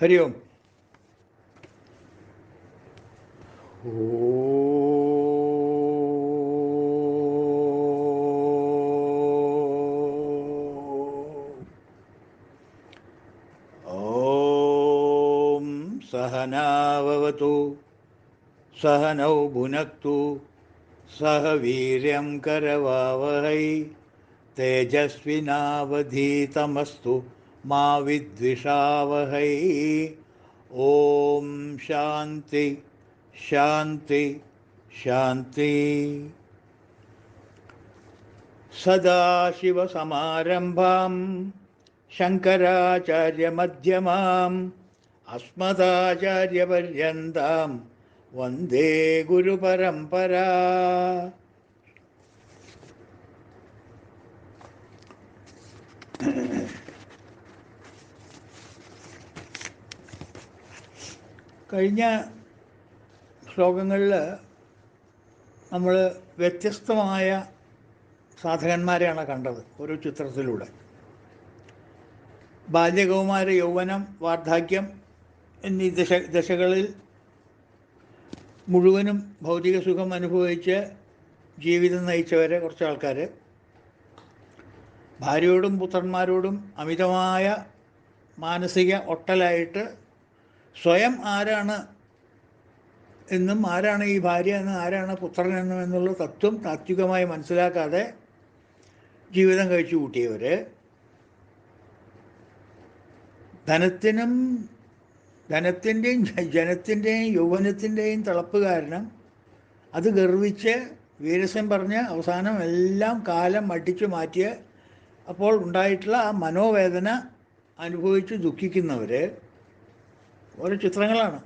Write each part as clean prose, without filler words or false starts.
ഹരി ഓം. ഓം സഹനാവവതു സഹനൗ ഭുനക്തു സഹ വീര്യം കരവാവഹൈ തേജസ്വിനാവധീതമസ്തു മാ വിദ്വിഷാവഹൈ. ഓം ശാന്തി ശാന്തി ശാന്തി. സദാശിവസമാരംഭാം ശങ്കരാചാര്യമധ്യമാം അസ്മദാചാര്യപര്യന്താം വന്ദേ ഗുരുപരമ്പരാ. കഴിഞ്ഞ ശ്ലോകങ്ങളിൽ നമ്മൾ വ്യത്യസ്തമായ സാധകന്മാരെയാണ് കണ്ടത് ഓരോ ചിത്രത്തിലൂടെ. ബാല്യകൗമാര യൗവനം വാർദ്ധക്യം എന്നീ ദശകളിൽ മുഴുവനും ഭൗതിക സുഖം അനുഭവിച്ച് ജീവിതം നയിച്ചവരെ കുറച്ച് ആൾക്കാർ, ഭാര്യയോടും പുത്രന്മാരോടും അമിതമായ മാനസിക ഒട്ടലായിട്ട് സ്വയം ആരാണ് എന്നും ആരാണ് ഈ ഭാര്യ എന്നും ആരാണ് പുത്രൻ എന്നും എന്നുള്ള തത്വം താത്വികമായി മനസ്സിലാക്കാതെ ജീവിതം കഴിച്ചു കൂട്ടിയവർ, ധനത്തിൻ്റെയും ജനത്തിൻ്റെയും യൗവനത്തിൻ്റെയും തിളപ്പ് കാരണം അത് ഗർവിച്ച് വീരസ്യം പറഞ്ഞ് അവസാനം എല്ലാം കാലം അടിച്ചു മാറ്റിയ അപ്പോൾ ഉണ്ടായിട്ടുള്ള ആ മനോവേദന അനുഭവിച്ച് ദുഃഖിക്കുന്നവർ ഓരോ ചിത്രങ്ങളാണ്.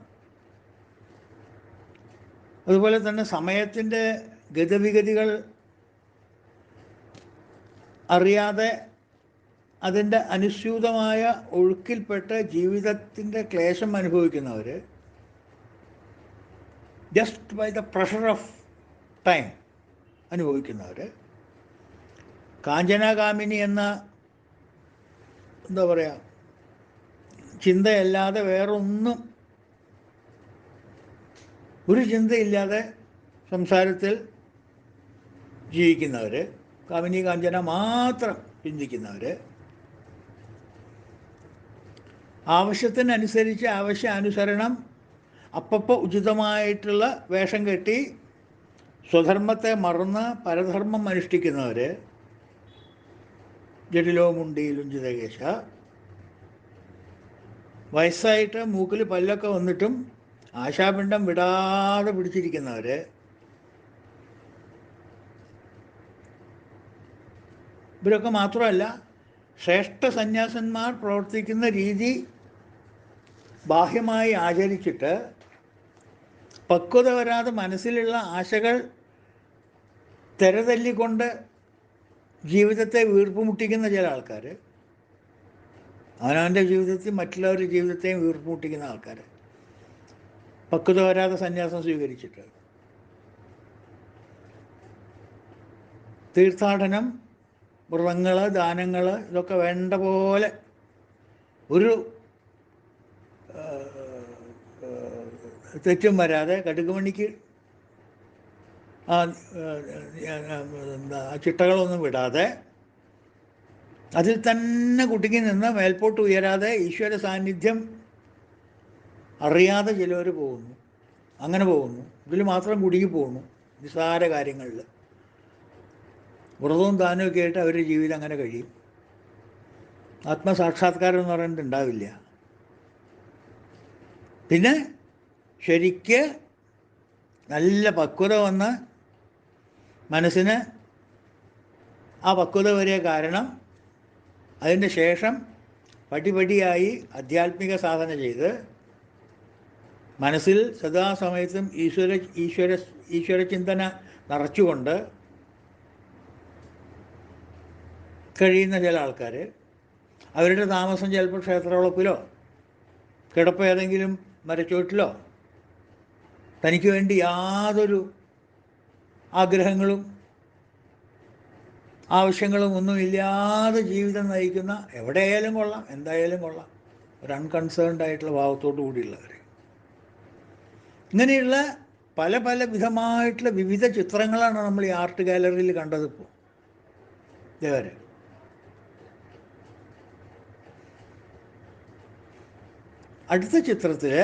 അതുപോലെ തന്നെ സമയത്തിൻ്റെ ഗതിവിഗതികൾ അറിയാതെ അതിൻ്റെ അനുസ്യൂതമായ ഒഴുക്കിൽപ്പെട്ട് ജീവിതത്തിൻ്റെ ക്ലേശം അനുഭവിക്കുന്നവർ, just by the pressure of time അനുഭവിക്കുന്നവർ, കാഞ്ചനാകാമിനി എന്ന എന്താ പറയുക ചിന്തയല്ലാതെ വേറൊന്നും, ഒരു ചിന്തയില്ലാതെ സംസാരത്തിൽ ജീവിക്കുന്നവർ, കാമിനി കാഞ്ചന മാത്രം ചിന്തിക്കുന്നവർ, ആവശ്യത്തിനനുസരിച്ച് ആവശ്യാനുസരണം അപ്പപ്പോൾ ഉചിതമായിട്ടുള്ള വേഷം കെട്ടി സ്വധർമ്മത്തെ മറന്ന് പരധർമ്മം അനുഷ്ഠിക്കുന്നവർ, ജഡിലോ മുണ്ടി ലുഞ്ചിതകേശ, വയസ്സായിട്ട് മൂക്കിൽ പല്ലൊക്കെ വന്നിട്ടും ആശാപിണ്ഡം വിടാതെ പിടിച്ചിരിക്കുന്നവർ, ഇവരൊക്കെ മാത്രമല്ല ശ്രേഷ്ഠ സന്യാസന്മാർ പ്രവർത്തിക്കുന്ന രീതി ബാഹ്യമായി ആചരിച്ചിട്ട് പക്വത വരാതെ മനസ്സിലുള്ള ആശകൾ തെരതല്ലിക്കൊണ്ട് ജീവിതത്തെ വീർപ്പുമുട്ടിക്കുന്ന ചില ആൾക്കാർ, അവനവൻ്റെ ജീവിതത്തിൽ മറ്റുള്ളവരുടെ ജീവിതത്തെയും വീർപ്പുമുട്ടിക്കുന്ന ആൾക്കാർ, പക്വത വരാതെ സന്യാസം സ്വീകരിച്ചിട്ട് തീർത്ഥാടനം, വ്രതങ്ങൾ, ദാനങ്ങൾ ഇതൊക്കെ വേണ്ട പോലെ ഒരു തെറ്റും വരാതെ കടുകുമണിക്ക് ചിട്ടകളൊന്നും വിടാതെ അതിൽ തന്നെ കുടുങ്ങി നിന്ന് മേൽപോട്ട് ഉയരാതെ ഈശ്വര സാന്നിധ്യം അറിയാതെ ചിലവർ പോകുന്നു. അങ്ങനെ പോകുന്നു, ഇതിൽ മാത്രം കുടുങ്ങി പോകുന്നു നിസ്സാര കാര്യങ്ങളിൽ. വ്രതവും ദാനമൊക്കെ ആയിട്ട് അവരുടെ ജീവിതം അങ്ങനെ കഴിയും. ആത്മസാക്ഷാത്കാരം എന്ന് പറയുന്നത് ഉണ്ടാവില്ല. പിന്നെ ശരിക്ക് നല്ല പക്വത വന്ന് മനസ്സിന് ആ പക്വത വരെ കാരണം അതിൻ്റെ ശേഷം പടിപടിയായി ആധ്യാത്മിക സാധന ചെയ്ത് മനസ്സിൽ സദാസമയത്തും ഈശ്വരചിന്തന നിറച്ചുകൊണ്ട് കഴിയുന്ന ചില ആൾക്കാർ, അവരുടെ താമസം ചിലപ്പോൾ ക്ഷേത്രവളപ്പിലോ കിടപ്പ് ഏതെങ്കിലും മരച്ചോട്ടിലോ തനിക്ക് വേണ്ടി യാതൊരു ആഗ്രഹങ്ങളും ആവശ്യങ്ങളും ഒന്നുമില്ലാതെ ജീവിതം നയിക്കുന്ന, എവിടെയായാലും കൊള്ളാം, എന്തായാലും കൊള്ളാം, ഒരു അൺകൺസേൺഡ് ആയിട്ടുള്ള ഭാവത്തോടു കൂടിയുള്ളവർ. ഇങ്ങനെയുള്ള പല പല വിധമായിട്ടുള്ള വിവിധ ചിത്രങ്ങളാണ് നമ്മൾ ഈ ആർട്ട് ഗാലറിയിൽ കണ്ടതിപ്പോൾ. ഇതേവരെ അടുത്ത ചിത്രത്തിൽ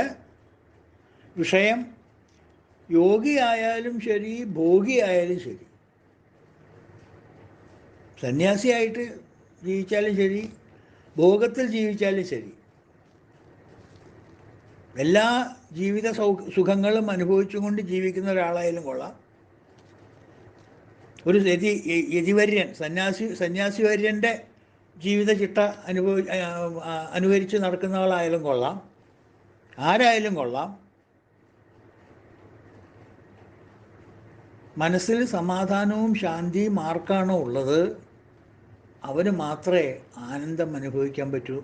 വിഷയം യോഗിയായാലും ശരി ഭോഗിയായാലും ശരി, സന്യാസിയായിട്ട് ജീവിച്ചാലും ശരി ഭോഗത്തിൽ ജീവിച്ചാലും ശരി, എല്ലാ ജീവിത സുഖങ്ങളും അനുഭവിച്ചുകൊണ്ട് ജീവിക്കുന്ന ഒരാളായാലും കൊള്ളാം, ഒരു യതിവര്യൻ സന്യാസിവര്യൻ്റെ ജീവിത ചിട്ട അനുകരിച്ച് നടക്കുന്ന ആളായാലും കൊള്ളാം, ആരായാലും കൊള്ളാം, മനസ്സിൽ സമാധാനവും ശാന്തിയും ആർക്കാണോ ഉള്ളത് അവന് മാത്രമേ ആനന്ദം അനുഭവിക്കാൻ പറ്റൂ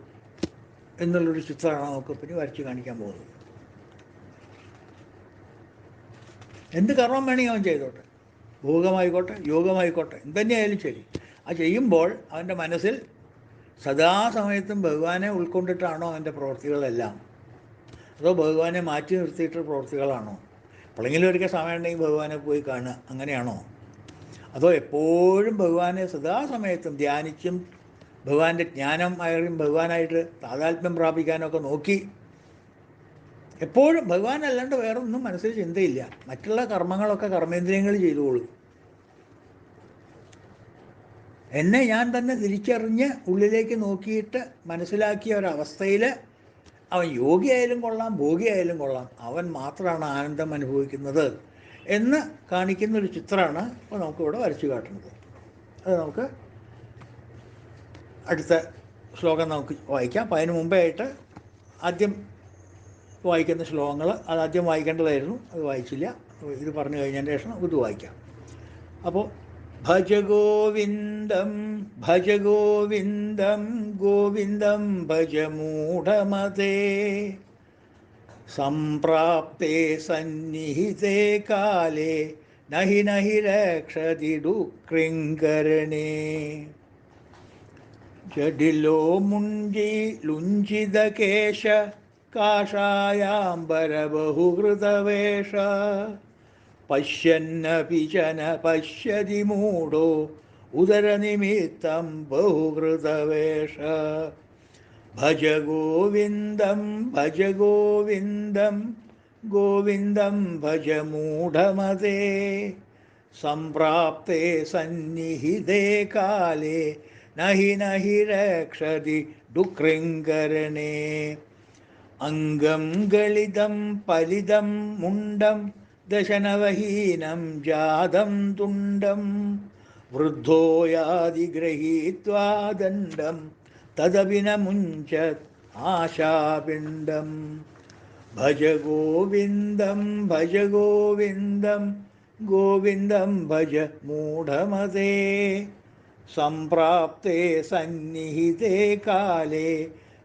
എന്നുള്ളൊരു ചിത്രമാണ് നമുക്ക് പിന്നെ വരച്ച് കാണിക്കാൻ പോകുന്നത്. എന്ത് കർമ്മം വേണമെങ്കിൽ അവൻ ചെയ്തോട്ടെ, ഭോഗമായിക്കോട്ടെ യോഗമായിക്കോട്ടെ, എന്തുതന്നെയായാലും ശരി. അത് ചെയ്യുമ്പോൾ അവൻ്റെ മനസ്സിൽ സദാസമയത്തും ഭഗവാനെ ഉൾക്കൊണ്ടിട്ടാണോ അവൻ്റെ പ്രവൃത്തികളെല്ലാം, അതോ ഭഗവാനെ മാറ്റി നിർത്തിയിട്ട് പ്രവൃത്തികളാണോ? എപ്പോഴെങ്കിലും ഒരിക്കൽ സമയം ഉണ്ടെങ്കിൽ ഭഗവാനെ പോയി കാണുക, അങ്ങനെയാണോ? അതോ എപ്പോഴും ഭഗവാനെ സദാസമയത്തും ധ്യാനിച്ചും ഭഗവാന്റെ ജ്ഞാനം ആയും ഭഗവാനായിട്ട് താതാത്മ്യം പ്രാപിക്കാനൊക്കെ നോക്കി എപ്പോഴും ഭഗവാൻ അല്ലാണ്ട് വേറൊന്നും മനസ്സിൽ ചിന്തയില്ല, മറ്റുള്ള കർമ്മങ്ങളൊക്കെ കർമ്മേന്ദ്രിയങ്ങൾ ചെയ്തുകൊള്ളും. എന്നെ ഞാൻ തന്നെ തിരിച്ചറിഞ്ഞ് ഉള്ളിലേക്ക് നോക്കിയിട്ട് മനസ്സിലാക്കിയ ഒരവസ്ഥയിൽ അവൻ യോഗിയായാലും കൊള്ളാം ഭോഗിയായാലും കൊള്ളാം, അവൻ മാത്രമാണ് ആനന്ദം അനുഭവിക്കുന്നത് എന്ന് കാണിക്കുന്നൊരു ചിത്രമാണ് ഇപ്പോൾ നമുക്കിവിടെ വരച്ചു കാട്ടുന്നത്. അത് നമുക്ക് അടുത്ത ശ്ലോകം നമുക്ക് വായിക്കാം. അപ്പം അതിന് മുമ്പേ ആയിട്ട് ആദ്യം വായിക്കുന്ന ശ്ലോകങ്ങൾ അത് ആദ്യം വായിക്കേണ്ടതായിരുന്നു, അത് വായിച്ചില്ല. ഇത് പറഞ്ഞു കഴിഞ്ഞതിന് ശേഷം ഇത് വായിക്കാം. അപ്പോൾ ഭജ ഗോവിന്ദം ഭജ ഗോവിന്ദം ഗോവിന്ദം ഭജ മൂഢമതേ സംപ്രാപ്തേ സന്നിഹിതേ കാലേ നഹി നഹി രക്ഷതി ഡുക്രിങ്കരണേ ജഡിലോ മുഞ്ചി ലുഞ്ചിത കേശ കാഷായാംബര ബഹുകൃതവേഷ പശ്യന്നപി ച ന പശ്യതി മൂഢോ ഉദരനിമിത്തം ബഹുകൃതവേഷ ഭജ ഗോവിന്ദം ഭജ ഗോവിന്ദം ഗോവിന്ദം ഭജ മൂഢമതേ സംപ്രാപ്തേ സന്നിഹിതേ കാലേ നഹി നഹി രക്ഷതി ഡുക്രിങ്കരണേ അംഗം ഗളിതം പലിതം മുണ്ടം ദശനവഹീനം ജാതം തുണ്ടം വൃദ്ധോ യാതി ഗൃഹീത്വാ ദണ്ഡം തദപി ന മുഞ്ചത് ആശാപിണ്ഡം ഭജ ഗോവിന്ദം ഭജ ഗോവിന്ദം ഗോവിന്ദം ഭജ മൂഢമതേ സംപ്രാപ്തേ സന്നിഹിതേ കാലേ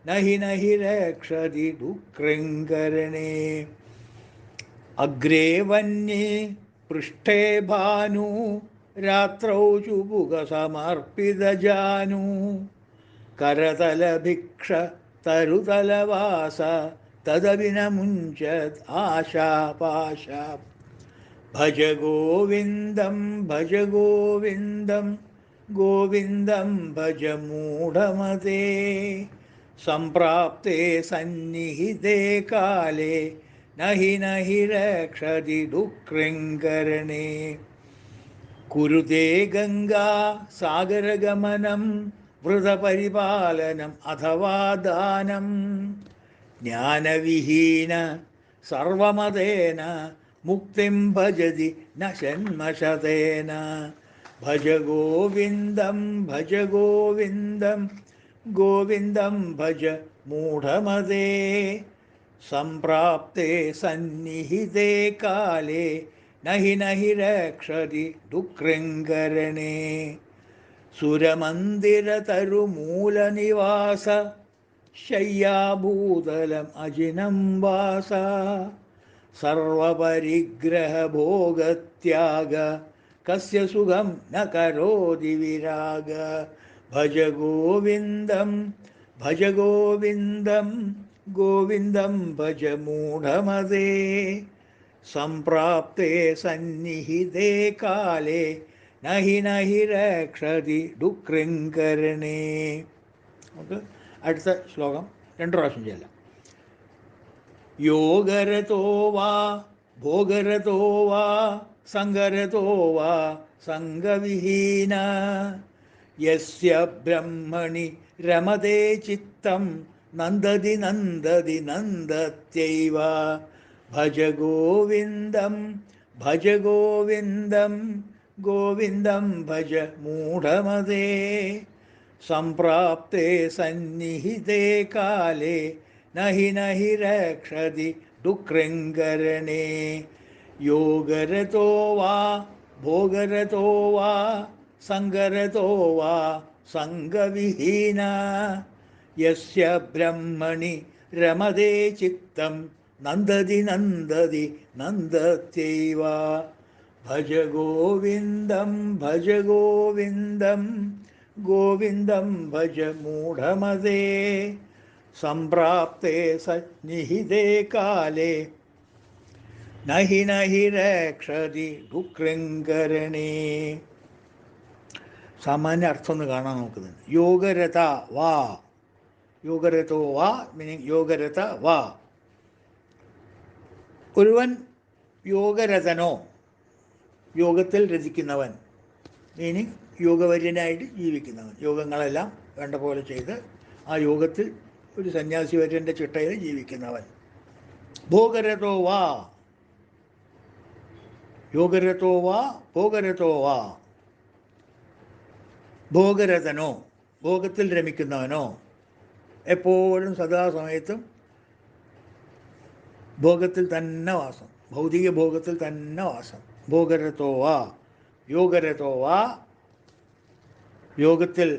നഹി നഹി രക്ഷതി ഡുക്രിങ്കരണേ അഗ്രേ വന്യേ പൃഷ്ഠേ ഭാനു രാത്രൗ ചുബുകസമർപ്പിതജാനു കരതലഭിക്ഷ തരുതലവാസ തദപി ന മുഞ്ചത് ആശാപാശ ഭജ ഗോവിന്ദം ഭജ ഗോവിന്ദം ഗോവിന്ദം ഭജ മൂഢമതേ സംപ്രാപ്തേ സന്നിഹിതേ കാലേ നഹി നഹി രക്ഷതി ഡുക്രിങ്കരണേ കുരുതേ ഗംഗാ സാഗരഗമനം വൃതപരിപാലനം അഥവാ ദാനം ജ്ഞാനവിഹീന സർവമതേന മുക്തിം ഭജതി ന ഷണ്മശതേന ഭജ ഗോവിന്ദം ഭജ ഗോവിന്ദം ഗോവിന്ദം ഭജ മൂഢമതേ സംപ്രാപ്തേ സന്നിഹിതേ കാലേ നഹി നഹി രക്ഷതി ഡുക്രിങ്കരണേ സുരമന്ദിരതരുമൂലനിവാസ ശയ്യാഭൂതലം അജിനം വാസ സർവപരിഗ്രഹഭോഗത്യാഗ കസ്യ സുഖം ന കരോതി വിരാഗ ഭജ ഗോവിന്ദം ഭജ ഗോവിന്ദം ഗോവിന്ദം ഭജ മൂഢമതേ സംപ്രാപ്തേ സന്നിഹിതേ കാലേ നഹി നഹി രക്ഷതി ഡുക്രങ്കരണേ. നമുക്ക് അടുത്ത ശ്ലോകം 2 പ്രാവശ്യം ചെല്ലാം. യോഗരതോ വാ ഭോഗരതോ വാ സംഗരതോ വാ സംഗവിഹീന യസ്യ ബ്രഹ്മണി രമതേ ചിത്തം നന്ദതി നന്ദതി നന്ദത്യൈവ ഭജ ഗോവിന്ദം ഗോവിന്ദം ഭജ മൂഢമതേ സംപ്രാപ്തേ സന്നിഹിതേ കാലേ നഹി നഹി രക്ഷതി ഡുക്രങ്കരണേ. യോഗരതോ വാ ഭോഗരതോ വാ സംഗരതോ വാ സംഗവിഹീന യസ്യ ബ്രഹ്മണി രമതേ ചിത്തം നന്ദതി നന്ദതി നന്ദത്യൈവ ഭജ ഗോവിന്ദം ഗോവിന്ദം ഭജ മൂഢമതേ സംപ്രാപ്തേ സന്നിഹിതേ കാലേ നഹി നഹി രക്ഷതി ഡുക്രങ്കരണേ. സാമാന്യ അർത്ഥം ഒന്ന് കാണാൻ നോക്കുന്നത്. യോഗരത വാ, യോഗരതോ വാ മീനിങ് യോഗരത വാ. ഒരുവൻ യോഗരതനോ, യോഗത്തിൽ രചിക്കുന്നവൻ, മീനിങ് യോഗവര്യനായിട്ട് ജീവിക്കുന്നവൻ, യോഗങ്ങളെല്ലാം വേണ്ട പോലെ ചെയ്ത് ആ യോഗത്തിൽ ഒരു സന്യാസി വര്യൻ്റെ ചിട്ടയിൽ ജീവിക്കുന്നവൻ. ഭോഗരതോ വാ, യോഗരതോ വാ ഭോഗരതോ വാ. ഭോഗരതനോ, ഭോഗത്തിൽ രമിക്കുന്നവനോ, എപ്പോഴും സദാസമയത്തും ഭോഗത്തിൽ തന്നെ വാസം, ഭൗതിക ഭോഗത്തിൽ തന്നെ വാസം. ഭോഗരതോ വാ യോഗരതോ വാ, യോഗത്തിൽ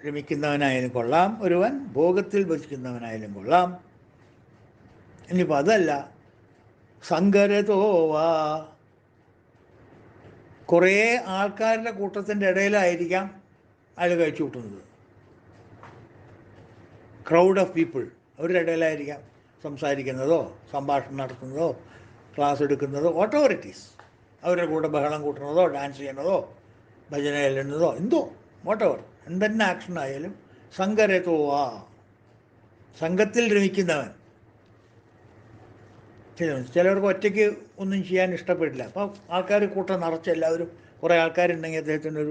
രമിക്കുന്നവനായാലും കൊള്ളാം ഒരുവൻ, ഭോഗത്തിൽ ഭജിക്കുന്നവനായാലും കൊള്ളാം. ഇനിയിപ്പോൾ അതല്ല, സംഗരതോ വാ, കുറേ ആൾക്കാരുടെ കൂട്ടത്തിൻ്റെ ഇടയിലായിരിക്കാം അയാൾ കഴിച്ചു കൂട്ടുന്നത്. ക്രൗഡ് ഓഫ് പീപ്പിൾ, അവരുടെ ഇടയിലായിരിക്കാം സംസാരിക്കുന്നതോ സംഭാഷണം നടത്തുന്നതോ ക്ലാസ് എടുക്കുന്നതോ വാട്ടെവർ ഇറ്റ് ഈസ്. അവരുടെ കൂടെ ബഹളം കൂട്ടുന്നതോ ഡാൻസ് ചെയ്യുന്നതോ ഭജന ചെല്ലുന്നതോ എന്തോ വാട്ടെവർ, എന്തെന്നെ ആക്ഷൻ ആയാലും സംഗരതോ വാ, സംഘത്തിൽ രമിക്കുന്നവൻ. ചിലർക്ക് ഒറ്റയ്ക്ക് ഒന്നും ചെയ്യാൻ ഇഷ്ടപ്പെടില്ല. അപ്പോൾ ആൾക്കാർ കൂട്ടം നിറച്ച് എല്ലാവരും കുറേ ആൾക്കാരുണ്ടെങ്കിൽ അദ്ദേഹത്തിന്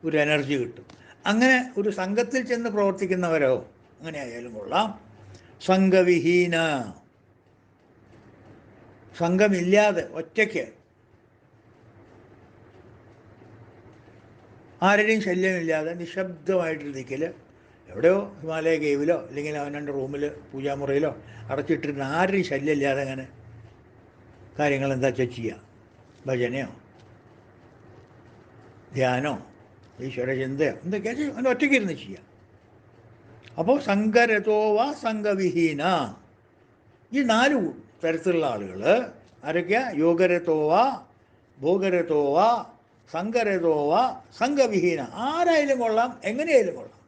ഒരു എനർജി കിട്ടും. അങ്ങനെ ഒരു സംഘത്തിൽ ചെന്ന് പ്രവർത്തിക്കുന്നവരോ അങ്ങനെ ആയാലും കൊള്ളാം. സംഘവിഹീന, സംഘമില്ലാതെ ഒറ്റയ്ക്ക്, ആരുടെയും ശല്യമില്ലാതെ നിശബ്ദമായിട്ടിരിക്കൽ, എവിടെയോ ഹിമാലയ കേവിലോ അല്ലെങ്കിൽ അവനൻ്റെ റൂമിൽ പൂജാമുറിയിലോ അടച്ചിട്ടിരുന്ന ആരുടെയും ശല്യമില്ലാതെ അങ്ങനെ കാര്യങ്ങൾ എന്താ വെച്ചാൽ ചെയ്യുക. ഭജനയോ ധ്യാനോ ഈശ്വരചിന്തയോ എന്തൊക്കെയാ ചെയ്യും, അങ്ങനെ ഒറ്റയ്ക്ക് ഇരുന്ന് ചെയ്യുക. അപ്പോൾ സംഘരതോ വാ സംഘവിഹീന, ഈ 4 തരത്തിലുള്ള ആളുകൾ ആരൊക്കെയാ? യോഗരതോ വാ ഭോഗരതോ വാ സംഘരതോ വാ സംഘവിഹീന. ആരായാലും കൊള്ളാം, എങ്ങനെയായാലും കൊള്ളാം.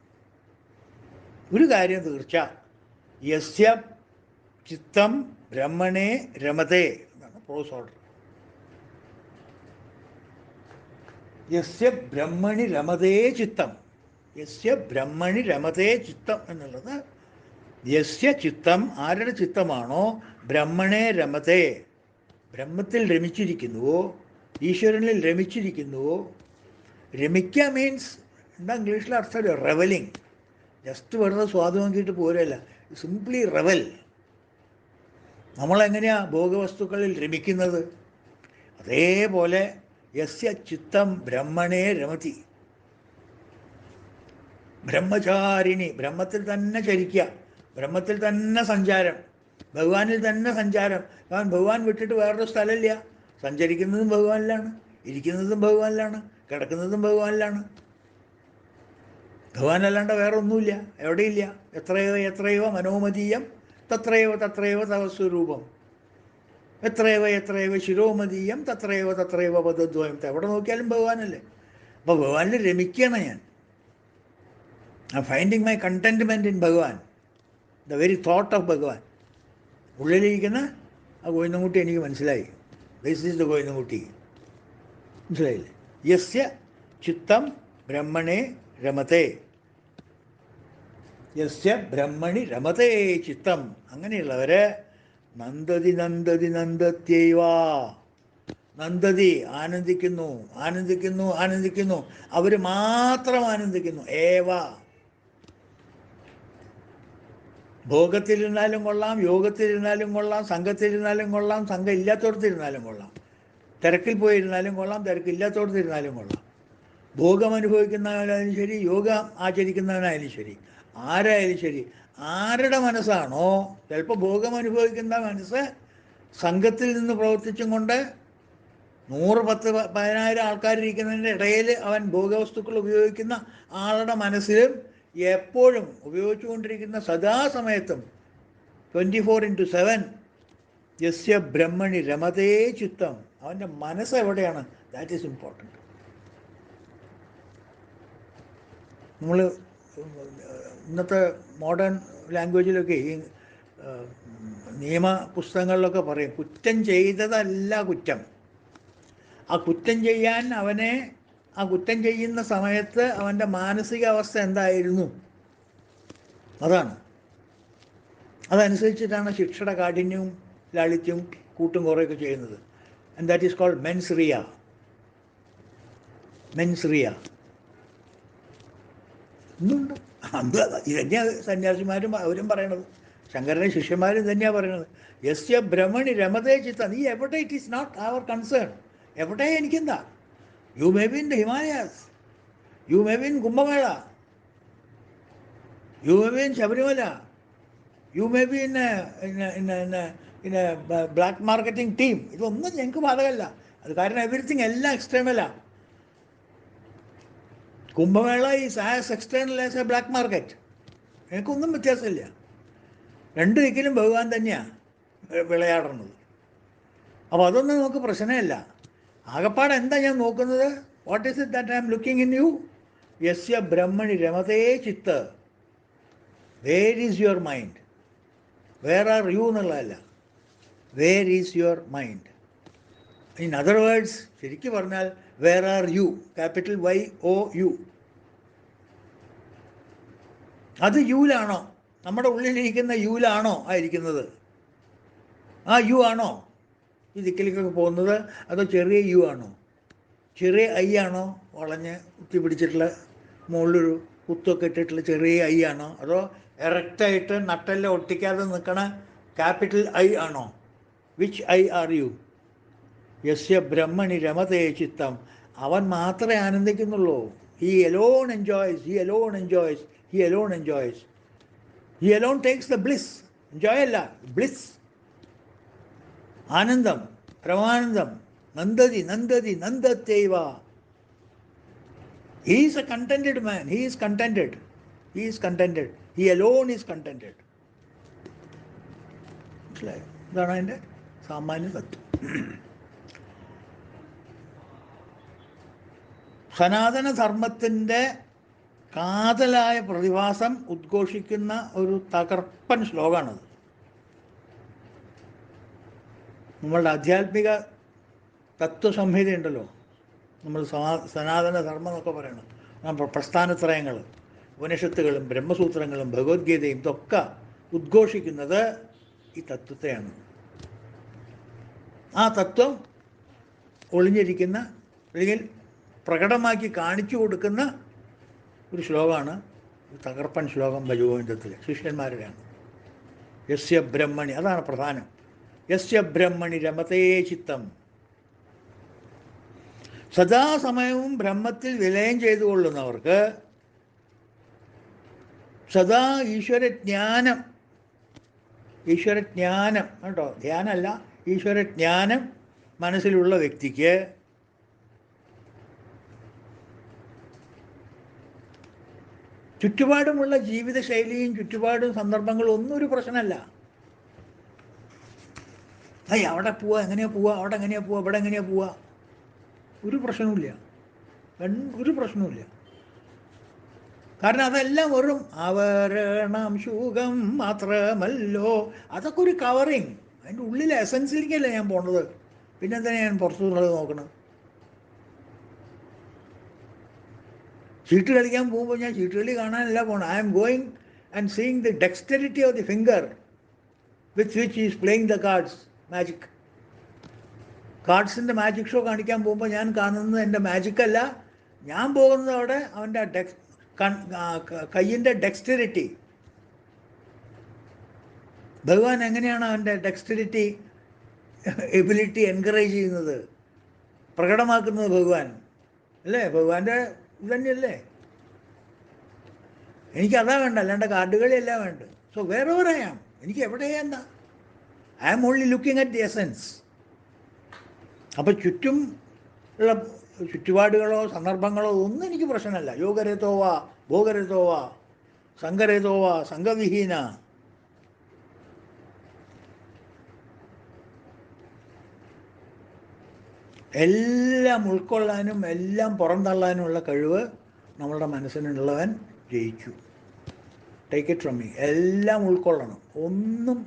ഒരു കാര്യം തീർച്ച, യസ്യ ചിത്തം ബ്രഹ്മണേ രമതേ എന്നാണ് പ്രോസ് ഓർഡർ. യസ്യ ബ്രഹ്മണി രമതേ ചിത്തം, യസ്യ ബ്രഹ്മണി രമതേ ചിത്തം എന്നുള്ളത് യസ്യ ചിത്തം, ആരുടെ ചിത്തമാണോ ബ്രഹ്മണേ രമതേ, ബ്രഹ്മത്തിൽ രമിച്ചിരിക്കുന്നുവോ, ഈശ്വരനിൽ രമിച്ചിരിക്കുന്നുവോ. രമിക്കുക മീൻസ് എന്താ ഇംഗ്ലീഷിൽ അർത്ഥം? റെവലിങ്. ജസ്റ്റ് വെറുതെ സ്വാദ് നോക്കിയിട്ട് പോരല്ല, സിംപ്ലി റെവൽ. നമ്മളെങ്ങനെയാ ഭോഗവസ്തുക്കളിൽ രമിക്കുന്നത്? അതേപോലെ യസ്യ ചിത്തം ബ്രഹ്മണേ രമതി, ബ്രഹ്മചാരിണി, ബ്രഹ്മത്തിൽ തന്നെ ചരിക്കുക, ബ്രഹ്മത്തിൽ തന്നെ സഞ്ചാരം, ഭഗവാനിൽ തന്നെ സഞ്ചാരം. കാരണം ഭഗവാൻ വിട്ടിട്ട് വേറൊരു സ്ഥലമില്ല. സഞ്ചരിക്കുന്നതും ഭഗവാനിലാണ്, ഇരിക്കുന്നതും ഭഗവാനിലാണ്, കിടക്കുന്നതും ഭഗവാനിലാണ്. ഭഗവാനല്ലാണ്ട് വേറെ ഒന്നുമില്ല, എവിടെയില്ല. എത്രയോ മനോമതീയം തത്രയോ തവ സ്വരൂപം, എത്രയോ ശിരോമതീയം തത്രയോ പദദ്വയം. എവിടെ നോക്കിയാലും ഭഗവാനല്ലേ. അപ്പോൾ ഭഗവാനിൽ രമിക്കുകയാണ് ഞാൻ. ഐ ഫൈൻഡിങ് മൈ കണ്ടൻറ്റ്മെൻറ്റ് ഇൻ ഭഗവാൻ, ദ വെരി തോട്ട് ഓഫ് ഭഗവാൻ. ഉള്ളിലിരിക്കുന്ന ആ ഗോവിന്ദൻകുട്ടി എനിക്ക് മനസ്സിലായി. This is the Govindankutty. മനസ്സിലായില്ലേ? യസ്യ ചിത്തം ബ്രഹ്മണേ രമതേ, യസ്യ ബ്രഹ്മണി രമതേ ചിത്തം. അങ്ങനെയുള്ളവർ നന്ദതി നന്ദതി നന്ദത്യൈവാ, നന്ദതി ആനന്ദിക്കുന്നു, ആനന്ദിക്കുന്നു, ആനന്ദിക്കുന്നു. അവർ മാത്രം ആനന്ദിക്കുന്നു. ഏവ, ഭോഗത്തിലിരുന്നാലും കൊള്ളാം, യോഗത്തിലിരുന്നാലും കൊള്ളാം, സംഘത്തിലിരുന്നാലും കൊള്ളാം, സംഘം ഇല്ലാത്തടത്തിരുന്നാലും കൊള്ളാം, തിരക്കിൽ പോയിരുന്നാലും കൊള്ളാം, തിരക്കില്ലാത്തടത്തിരുന്നാലും കൊള്ളാം. ഭോഗം അനുഭവിക്കുന്നവനായാലും ശരി, യോഗം ആചരിക്കുന്നവനായാലും ശരി, ആരായാലും ശരി, ആരുടെ മനസ്സാണോ, ചിലപ്പോൾ ഭോഗം അനുഭവിക്കുന്ന മനസ്സ് സംഘത്തിൽ നിന്ന് പ്രവർത്തിച്ചും കൊണ്ട് 100, 10, 10,000 ആൾക്കാരിരിക്കുന്നതിൻ്റെ ഇടയിൽ അവൻ ഭോഗവസ്തുക്കൾ ഉപയോഗിക്കുന്ന ആളുടെ മനസ്സിലും എപ്പോഴും ഉപയോഗിച്ചുകൊണ്ടിരിക്കുന്ന സദാസമയത്തും 24/7 യസ്യ ബ്രഹ്മണി രമതേ ചിത്തം. അവൻ്റെ മനസ്സ് എവിടെയാണ്? That is important. നമ്മൾ ഇന്നത്തെ മോഡേൺ ലാംഗ്വേജിലൊക്കെ ഈ നിയമ പുസ്തകങ്ങളിലൊക്കെ പറയും, കുറ്റം ചെയ്തതല്ല കുറ്റം. ആ കുറ്റം ചെയ്യാൻ അവനെ, ആ കുറ്റം ചെയ്യുന്ന സമയത്ത് അവൻ്റെ മാനസികാവസ്ഥ എന്തായിരുന്നു, അതാണ്. അതനുസരിച്ചിട്ടാണ് ശിക്ഷയുടെ കാഠിന്യവും ലാളിത്യവും കൂട്ടും കുറേയൊക്കെ ചെയ്യുന്നത്. And that is called mens rea. Mens rea ഇന്നുണ്ട്. അത് ഇതന്നെയാണ് സന്യാസിമാരും അവരും പറയണത്, ശങ്കരനെ ശിഷ്യന്മാരും തന്നെയാണ് പറയണത്. യസ്യ ബ്രഹ്മണി രമതേ ചിത്തം. നീ എവിടെ, it is not our concern. എവിടെ എനിക്കെന്താ? You may be in the Himalayas, you may be in Kumbh Mela, you may be in Sabarimala, you may be in black marketing team. ഇതൊന്നും ഞങ്ങൾക്ക് ബാധകമല്ല. അത് കാരണം എവറിത്തിങ് എല്ലാം എക്സ്റ്റേണലാണ്. Kumbh Mela is as external as a black market. എനിക്കൊന്നും വ്യത്യാസമില്ല. രണ്ട് ദിക്കിലും ഭഗവാൻ തന്നെയാണ് വിളയാടുന്നത്. അപ്പോൾ അതൊന്നും നമുക്ക് പ്രശ്നമല്ല. ആകപ്പാട് എന്താ ഞാൻ നോക്കുന്നത്? What is it that I am looking in you? യസ്യ ബ്രഹ്മണി രമതേ ചിത്ത്. Where is your mind? Where are you എന്നുള്ളതല്ല, where is your mind? In other words, ശരിക്കും പറഞ്ഞാൽ where are you, capital YOU. അത് യുലാണോ? നമ്മുടെ ഉള്ളിലിരിക്കുന്ന യുലാണോ ആയിരിക്കുന്നത്? ആ യു ആണോ ഈ ദിക്കിലേക്കൊക്കെ പോകുന്നത്? അതോ ചെറിയ യു ആണോ? ചെറിയ ഐ ആണോ? വളഞ്ഞ് കുത്തി പിടിച്ചിട്ടുള്ള മുകളിലൊരു കുത്തൊക്കെ ഇട്ടിട്ടുള്ള ചെറിയ ഐ ആണോ? അതോ എറക്റ്റായിട്ട് നട്ടെല്ലാം ഒട്ടിക്കാതെ നിൽക്കണ ക്യാപിറ്റൽ I ആണോ? Which I are you? യസ്യ ബ്രഹ്മണി രമതേ ചിത്തം. അവൻ മാത്രമേ ആനന്ദിക്കുന്നുള്ളൂ. He alone enjoys, he alone enjoys, he alone enjoys. He alone takes the bliss. Enjoy അല്ല, ബ്ലിസ്, ആനന്ദം, പരമാനന്ദം. നന്ദതി നന്ദതി നന്ദത്യൈവ. He is a contented man. He is contented. He is contented. He alone is contented. മനസ്സിലായോ? ഇതാണ് അതിൻ്റെ സാമാന്യ തത്വം. സനാതനധർമ്മത്തിൻ്റെ കാതലായ പ്രതിഭാസം ഉദ്ഘോഷിക്കുന്ന ഒരു തകർപ്പൻ ശ്ലോകമാണത്. നമ്മളുടെ ആധ്യാത്മിക തത്വസംഹിതയുണ്ടല്ലോ, നമ്മൾ സനാതനധർമ്മം എന്നൊക്കെ പറയണം. പ്രസ്ഥാനത്രയങ്ങൾ, ഉപനിഷത്തുകളും ബ്രഹ്മസൂത്രങ്ങളും ഭഗവത്ഗീതയും ഇതൊക്കെ ഉദ്ഘോഷിക്കുന്നത് ഈ തത്വത്തെയാണ്. ആ തത്വം ഒളിഞ്ഞിരിക്കുന്ന, അല്ലെങ്കിൽ പ്രകടമാക്കി കാണിച്ചു കൊടുക്കുന്ന ഒരു ശ്ലോകമാണ് തകർപ്പൻ ശ്ലോകം ഭജഗോവിന്ദത്തിൽ. ശിഷ്യന്മാരുടെയാണ്. യസ്യ ബ്രഹ്മണി, അതാണ് പ്രധാനം. യസ്യ ബ്രഹ്മണി രമതേ ചിത്തം. സദാസമയവും ബ്രഹ്മത്തിൽ വിലയം ചെയ്തുകൊള്ളുന്നവർക്ക് സദാ ഈശ്വരജ്ഞാനം, ഈശ്വരജ്ഞാനം കേട്ടോ, ധ്യാനമല്ല, ഈശ്വരജ്ഞാനം മനസ്സിലുള്ള വ്യക്തിക്ക് ചുറ്റുപാടുമുള്ള ജീവിതശൈലിയും ചുറ്റുപാടും സന്ദർഭങ്ങളും ഒന്നും ഒരു പ്രശ്നമല്ല. അവിടെ പോവുക, എങ്ങനെയാ പോവുക, അവിടെ എങ്ങനെയാ പോവുക, ഇവിടെ എങ്ങനെയാ പോവുക, ഒരു പ്രശ്നവുമില്ല. ഒരു പ്രശ്നവുമില്ല. കാരണം അതെല്ലാം വെറും ആവരണം ശുഖം മാത്രമല്ലോ, അതൊക്കെ ഒരു കവറിങ്. അതിൻ്റെ ഉള്ളിലെ എസൻസിലേക്കല്ലേ ഞാൻ പോണത്. പിന്നെന്താ ഞാൻ പുറത്തുനിന്നുള്ളത് നോക്കണം? ചീട്ട് കളിക്കാൻ പോകുമ്പോൾ ഞാൻ ചീട്ടുകളി കാണാനല്ല പോകണം. I am going and seeing the dexterity of the finger with which is playing the cards magic. കാർഡ്സിൻ്റെ മാജിക് ഷോ കാണിക്കാൻ പോകുമ്പോൾ ഞാൻ കാണുന്നത് എൻ്റെ മാജിക്കല്ല. ഞാൻ പോകുന്നത് അവിടെ അവൻ്റെ കയ്യിൻ്റെ ഡെക്സ്റ്ററിറ്റി. ഭഗവാൻ എങ്ങനെയാണ് അവൻ്റെ ഡെക്സ്റ്ററിറ്റി എബിലിറ്റി എൻകറേജ് ചെയ്യുന്നത്, പ്രകടമാക്കുന്നത് ഭഗവാൻ അല്ലേ? ഭഗവാന്റെ ഇത് തന്നെയല്ലേ. എനിക്കതാ വേണ്ട, അല്ലാണ്ട് കാർഡുകളിയല്ല വേണ്ട. സോ വേറെ പറയാം, എനിക്ക് എവിടെയാ എന്താ, I am only looking at the essence. അപ്പം ചുറ്റും ഉള്ള ചുറ്റുപാടുകളോ സന്ദർഭങ്ങളോ ഒന്നും എനിക്ക് പ്രശ്നമല്ല. യോഗരതോവ ഭോഗരതോവ സംഘരതോവ സംഘവിഹീന. എല്ലാം ഉൾക്കൊള്ളാനും എല്ലാം പുറന്തള്ളാനുമുള്ള കഴിവ് നമ്മളുടെ മനസ്സിനുള്ളവൻ ജയിച്ചു. Take it from me. എല്ലാം ഉൾക്കൊള്ളണം. ഒന്നും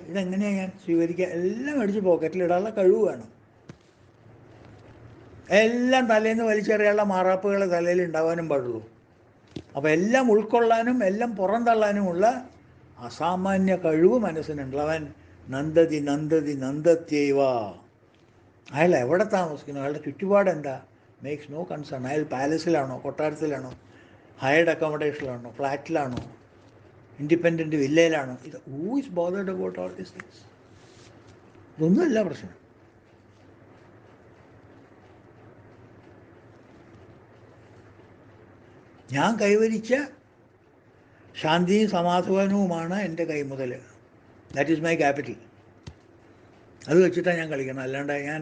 ഇതെങ്ങനെയാണ് ഞാൻ സ്വീകരിക്കുക, എല്ലാം അടിച്ച് പോക്കറ്റിലിടാനുള്ള കഴിവ് വേണം. എല്ലാം തലേന്ന് വലിച്ചെറിയാനുള്ള മാറാപ്പുകൾ തലയിൽ ഉണ്ടാവാനും പാടുള്ളൂ. അപ്പോൾ എല്ലാം ഉൾക്കൊള്ളാനും എല്ലാം പുറന്തള്ളാനുമുള്ള അസാമാന്യ കഴിവ് മനസ്സിനുള്ളവൻ നന്ദതി നന്ദതി നന്ദത്യൈവ. അയാൾ എവിടെ താമസിക്കുന്നു, അയാളുടെ ചുറ്റുപാട് എന്താ, മേക്സ് നോ കൺസേൺ. അയാൾ പാലസിലാണോ, കൊട്ടാരത്തിലാണോ, ഹയർഡ് അക്കോമഡേഷനിലാണോ, ഫ്ലാറ്റിലാണോ, ഇൻഡിപെൻഡൻറ്റ് വില്ലയിലാണോ, ഇത് who is bothered about all these things? ഇതൊന്നുമല്ല പ്രശ്നം. ഞാൻ കൈവരിച്ച ശാന്തിയും സമാധാനവുമാണ് എൻ്റെ കൈമുതൽ. That is my capital. അത് വെച്ചിട്ടാണ് ഞാൻ കളിക്കണം. അല്ലാണ്ട് ഞാൻ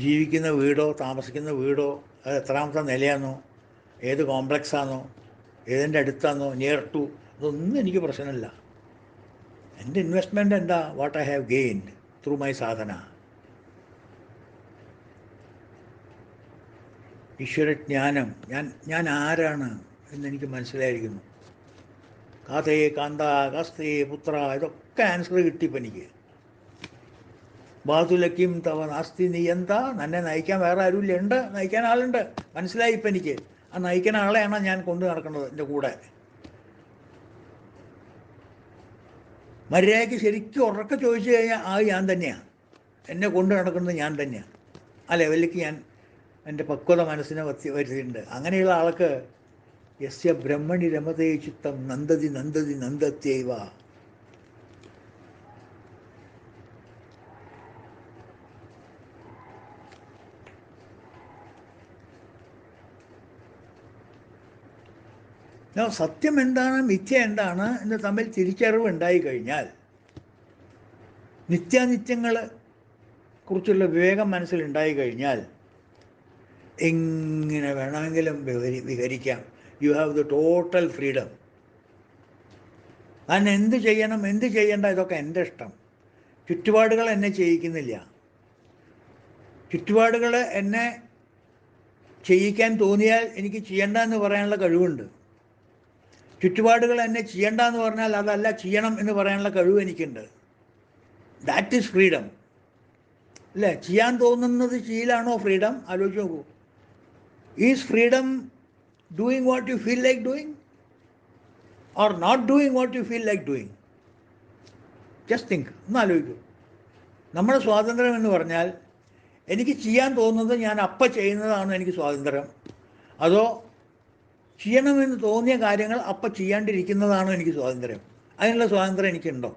ജീവിക്കുന്ന വീടോ താമസിക്കുന്ന വീടോ അത് എത്രാമത്തെ നിലയാണോ, ഏത് കോംപ്ലക്സാണോ, ഏതിൻ്റെ അടുത്താണോ, നിയർ ടു, അതൊന്നും എനിക്ക് പ്രശ്നമില്ല. എൻ്റെ ഇൻവെസ്റ്റ്മെൻറ്റ് എന്താ, what I have gained through my sadhana. ഈശ്വരജ്ഞാനം, ഞാൻ ആരാണ് എന്നെനിക്ക് മനസ്സിലായിരിക്കുന്നു. കാതേ കാന്ത കാസ്തേ പുത്ര, ഇതൊക്കെ ആൻസർ കിട്ടിയപ്പോൾ എനിക്ക്. ബാതുലക്കും തവ നാസ്തി നീ എന്താ, എന്നെ നയിക്കാൻ വേറെ ആരുമില്ല, ഉണ്ട്, നയിക്കാൻ ആളുണ്ട്, മനസ്സിലായി ഇപ്പം എനിക്ക്. ആ നയിക്കുന്ന ആളെയാണ് ഞാൻ കൊണ്ടു നടക്കുന്നത് എൻ്റെ കൂടെ. മര്യാദയ്ക്ക് ശരിക്കും ഉറക്കെ ചോദിച്ചു കഴിഞ്ഞാൽ ആ ഞാൻ തന്നെയാണ്, എന്നെ കൊണ്ടു നടക്കുന്നത് ഞാൻ തന്നെയാണ്. ആ ലെവലിലേക്ക് ഞാൻ എൻ്റെ പക്വത മനസ്സിനെ വരുത്തിയിട്ടുണ്ട്. അങ്ങനെയുള്ള ആൾക്ക് യസ്യ ബ്രഹ്മണി രമതേ ചിത്തം നന്ദതി നന്ദതി നന്ദത്യൈവ. സത്യം എന്താണ് മിഥ്യ എന്താണ് എന്ന് തമ്മിൽ തിരിച്ചറിവ് ഉണ്ടായി കഴിഞ്ഞാൽ, നിത്യാനിത്യങ്ങളെ കുറിച്ചുള്ള വിവേകം മനസ്സിലുണ്ടായി കഴിഞ്ഞാൽ എങ്ങനെ വേണമെങ്കിലും വിഹരിക്കാം. You have the total freedom. ഞാൻ എന്ത് ചെയ്യണം എന്ത് ചെയ്യണ്ട ഇതൊക്കെ എൻ്റെ ഇഷ്ടം. ചുറ്റുപാടുകൾ എന്നെ ചെയ്യിക്കുന്നില്ല. ചുറ്റുപാടുകൾ എന്നെ ചെയ്യിക്കാൻ തോന്നിയാൽ എനിക്ക് ചെയ്യണ്ട എന്ന് പറയാനുള്ള കഴിവുണ്ട്. ചുറ്റുപാടുകൾ എന്നെ ചെയ്യണ്ട എന്ന് പറഞ്ഞാൽ അതല്ല ചെയ്യണം എന്ന് പറയാനുള്ള കഴിവ് എനിക്കുണ്ട്. ദാറ്റ് ഈസ് ഫ്രീഡം അല്ലേ? ചെയ്യാൻ തോന്നുന്നത് ചെയ്യലാണോ ഫ്രീഡം? ആലോചിച്ച് നോക്കൂ. Is freedom doing what you feel like doing or not doing what you feel like doing? Just think. ഒന്ന് ആലോചിക്കൂ. നമ്മുടെ സ്വാതന്ത്ര്യം എന്ന് പറഞ്ഞാൽ എനിക്ക് ചെയ്യാൻ തോന്നുന്നത് ഞാൻ അപ്പം ചെയ്യുന്നതാണ് എനിക്ക് സ്വാതന്ത്ര്യം, അതോ ചെയ്യണമെന്ന് തോന്നിയ കാര്യങ്ങൾ അപ്പം ചെയ്യാണ്ടിരിക്കുന്നതാണോ എനിക്ക് സ്വാതന്ത്ര്യം? അതിനുള്ള സ്വാതന്ത്ര്യം എനിക്കുണ്ടോ?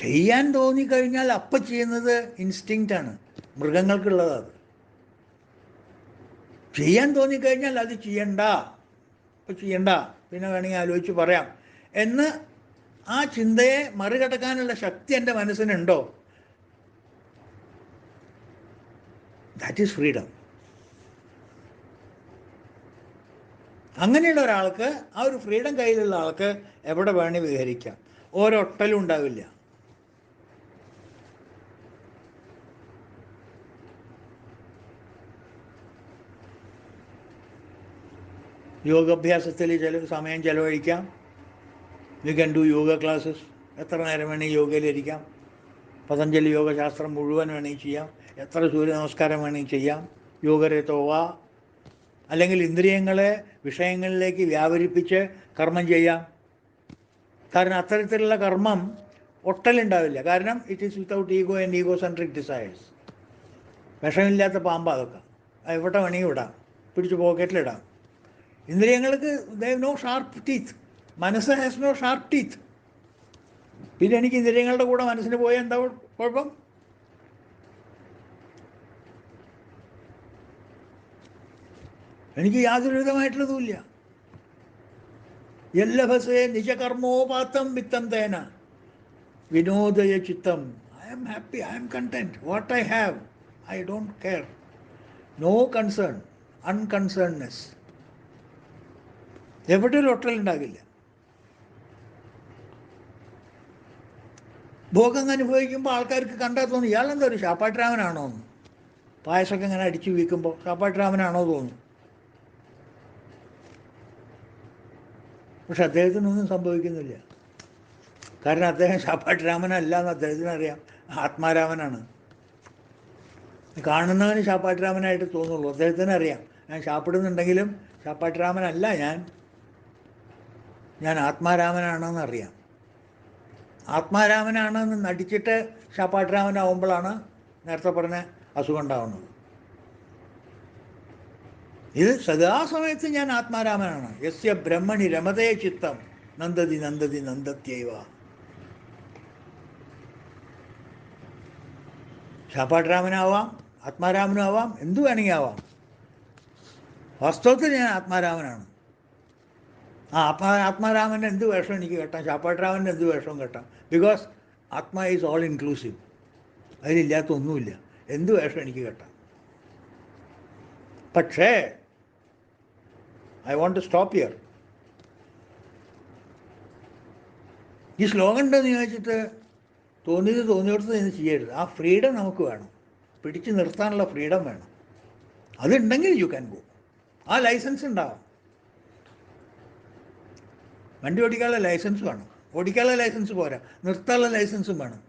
ചെയ്യാൻ തോന്നിക്കഴിഞ്ഞാൽ അപ്പം ചെയ്യുന്നത് ഇൻസ്റ്റിങ്ക്റ്റാണ്, മൃഗങ്ങൾക്കുള്ളതാണ്. ചെയ്യാൻ തോന്നിക്കഴിഞ്ഞാൽ അത് ചെയ്യണ്ട, ഇപ്പം ചെയ്യണ്ട, പിന്നെ വേണമെങ്കിൽ ആലോചിച്ച് പറയാം എന്ന് ആ ചിന്തയെ മറികടക്കാനുള്ള ശക്തി എൻ്റെ മനസ്സിനുണ്ടോ? That is freedom. അങ്ങനെയുള്ള ഒരാൾക്ക്, ആ ഒരു ഫ്രീഡം കയ്യിലുള്ള ആൾക്ക് എവിടെ വേണമെങ്കിൽ വിഹരിക്കാം. ഒരൊട്ടലും ഉണ്ടാവില്ല. യോഗാഭ്യാസത്തിൽ സമയം ചെലവഴിക്കാം. You can do yoga classes. എത്ര നേരം വേണമെങ്കിൽ യോഗയിലിരിക്കാം. പതഞ്ജലി യോഗശാസ്ത്രം മുഴുവൻ വേണമെങ്കിൽ ചെയ്യാം. എത്ര സൂര്യ നമസ്കാരം വേണമെങ്കിൽ ചെയ്യാം. യോഗരത്തോവ. അല്ലെങ്കിൽ ഇന്ദ്രിയങ്ങളെ വിഷയങ്ങളിലേക്ക് വ്യാപരിപ്പിച്ച് കർമ്മം ചെയ്യാം. കാരണം അത്തരത്തിലുള്ള കർമ്മം ഒട്ടലുണ്ടാവില്ല. കാരണം it is without ego and ego centric desires. വിഷമില്ലാത്ത പാമ്പ് അതൊക്കെ എവിടെ വേണമെങ്കിൽ ഇടാം, പിടിച്ച് പോക്കറ്റിലിടാം. ഇന്ദ്രിയങ്ങൾക്ക് ദേ നോ ഷാർപ്പ് ടീത്ത്. മനസ്സ് ഹാസ് നോ ഷാർപ്പ് ടീത്ത്. പിന്നെ എനിക്ക് ഇന്ദ്രിയങ്ങളുടെ കൂടെ മനസ്സിന് പോയാൽ എന്താ കുഴപ്പം? എനിക്ക് യാതൊരു വിധമായിട്ടുള്ളതുമില്ല. യല്ലഭസേ നിജകർമ്മോപാത്തം വിത്തം തേന വിനോദയ ചിത്തം. I am happy, I am content. What I have I don't care. No concern, unconcernedness. എവിടെ ഒരു ഒട്ടലുണ്ടാകില്ല. ഭോഗം അനുഭവിക്കുമ്പോൾ ആൾക്കാർക്ക് കണ്ടാൽ തോന്നും ഇയാളെന്താ ഒരു ശാപ്പാട്ടുരാമനാണോ എന്ന്. പായസമൊക്കെ ഇങ്ങനെ അടിച്ചു വീക്കുമ്പോൾ ശാപ്പാട്ടുരാമനാണോ തോന്നും. പക്ഷെ അദ്ദേഹത്തിനൊന്നും സംഭവിക്കുന്നില്ല. കാരണം അദ്ദേഹം ശാപ്പാട്ടുരാമനല്ല എന്ന് അദ്ദേഹത്തിന് അറിയാം. ആത്മാരാമനാണ്. കാണുന്നവന് ശാപ്പാട്ടുരാമനായിട്ട് തോന്നുള്ളൂ. അദ്ദേഹത്തിന് അറിയാം ഞാൻ ശാപ്പിടുന്നുണ്ടെങ്കിലും ശാപ്പാട്ടുരാമനല്ല, ഞാൻ ആത്മാരാമനാണെന്നറിയാം. ആത്മാരാമനാണെന്ന് നടിച്ചിട്ട് ശാപ്പാട്ടുരാമനാവുമ്പോഴാണ് നേരത്തെ പറഞ്ഞ അസുഖം ഉണ്ടാവുന്നത്. ഇത് സദാസമയത്ത് ഞാൻ ആത്മാരാമനാണ്. യസ്യ ബ്രഹ്മണി രമതേ ചിത്തം നന്ദതി നന്ദതി നന്ദത്യൈവ. ശാപ്പാട്ടുരാമനാവാം, ആത്മാരാമനാവാം, എന്തു വേണമെങ്കിൽ ആവാം. വാസ്തവത്തിൽ ഞാൻ ആത്മാരാമനാണ്. ആത്മാരാമൻ്റെ എന്ത് വേഷം എനിക്ക് കെട്ടാം, ശാപ്പാട്ടുരാമൻ്റെ എന്ത് വേഷവും കെട്ടാം. Because atma is all inclusive. അതിലില്ലാത്ത ഒന്നുമില്ല. എന്ത് വേഷം എനിക്ക് കെട്ടാം. പക്ഷേ I want to stop here. ഈ ശ്ലോകം ഉണ്ടെന്ന് ചോദിച്ചിട്ട് തോന്നിയിടത്ത് നിന്ന് ചെയ്യരുത്. ആ ഫ്രീഡം നമുക്ക് വേണം. പിടിച്ചു നിർത്താനുള്ള ഫ്രീഡം വേണം. അതുണ്ടെങ്കിൽ യു ക്യാൻ ഗോ. ആ ലൈസൻസ് ഉണ്ടാവും. വണ്ടി ഓടിക്കാനുള്ള ലൈസൻസ് വേണം. ഓടിക്കാനുള്ള ലൈസൻസ് പോരാ, നിർത്താനുള്ള ലൈസൻസും വേണം.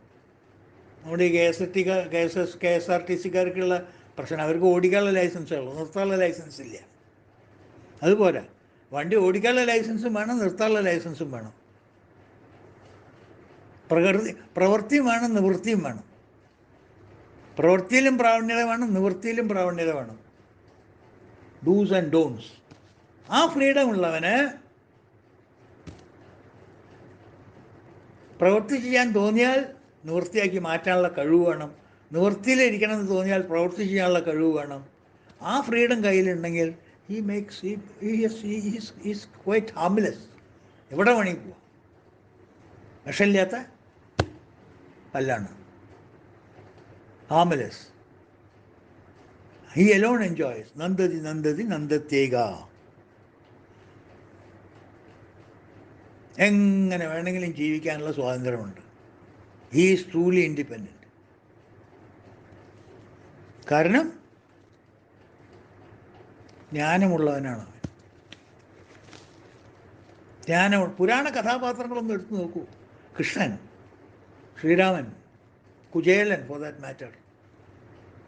നമ്മുടെ ഈ കെ എസ് ആർ ടി സിക്കാർക്കുള്ള പ്രശ്നം, അവർക്ക് ഓടിക്കാനുള്ള ലൈസൻസേ ഉള്ളൂ, നിർത്താനുള്ള ലൈസൻസ് ഇല്ല. അതുപോരാ, വണ്ടി ഓടിക്കാനുള്ള ലൈസൻസും വേണം, നിർത്താനുള്ള ലൈസൻസും വേണം. പ്രവൃത്തിയും വേണം, നിവൃത്തിയും വേണം. പ്രവൃത്തിയിലും പ്രാവണ്യത വേണം, നിവൃത്തിയിലും പ്രാവണ്യത വേണം. Dos and don'ts. ആ ഫ്രീഡം ഉള്ളവന് പ്രവൃത്തി ചെയ്യാൻ തോന്നിയാൽ നിവൃത്തിയാക്കി മാറ്റാനുള്ള കഴിവ് വേണം. നിവൃത്തിയിലിരിക്കണമെന്ന് തോന്നിയാൽ പ്രവൃത്തി ചെയ്യാനുള്ള കഴിവ് വേണം. ആ ഫ്രീഡം കയ്യിലുണ്ടെങ്കിൽ ഈസ് ക്വൈറ്റ് ഹാംലെസ്. എവിടെ വേണമെങ്കിൽ പോവാം. വിഷമില്ലാത്ത കല്ലാണ്. ഹാംലെസ്. He alone enjoys. നന്ദതി നന്ദതി നന്ദത്യേക. എങ്ങനെ വേണമെങ്കിലും ജീവിക്കാനുള്ള സ്വാതന്ത്ര്യമുണ്ട്. He is truly independent. കാരണം ജ്ഞാനമുള്ളവനാണ് അവൻ. പുരാണ കഥാപാത്രങ്ങളൊന്നും എടുത്തു നോക്കൂ. Krishnan, Sriraman, Kuchelan for that matter,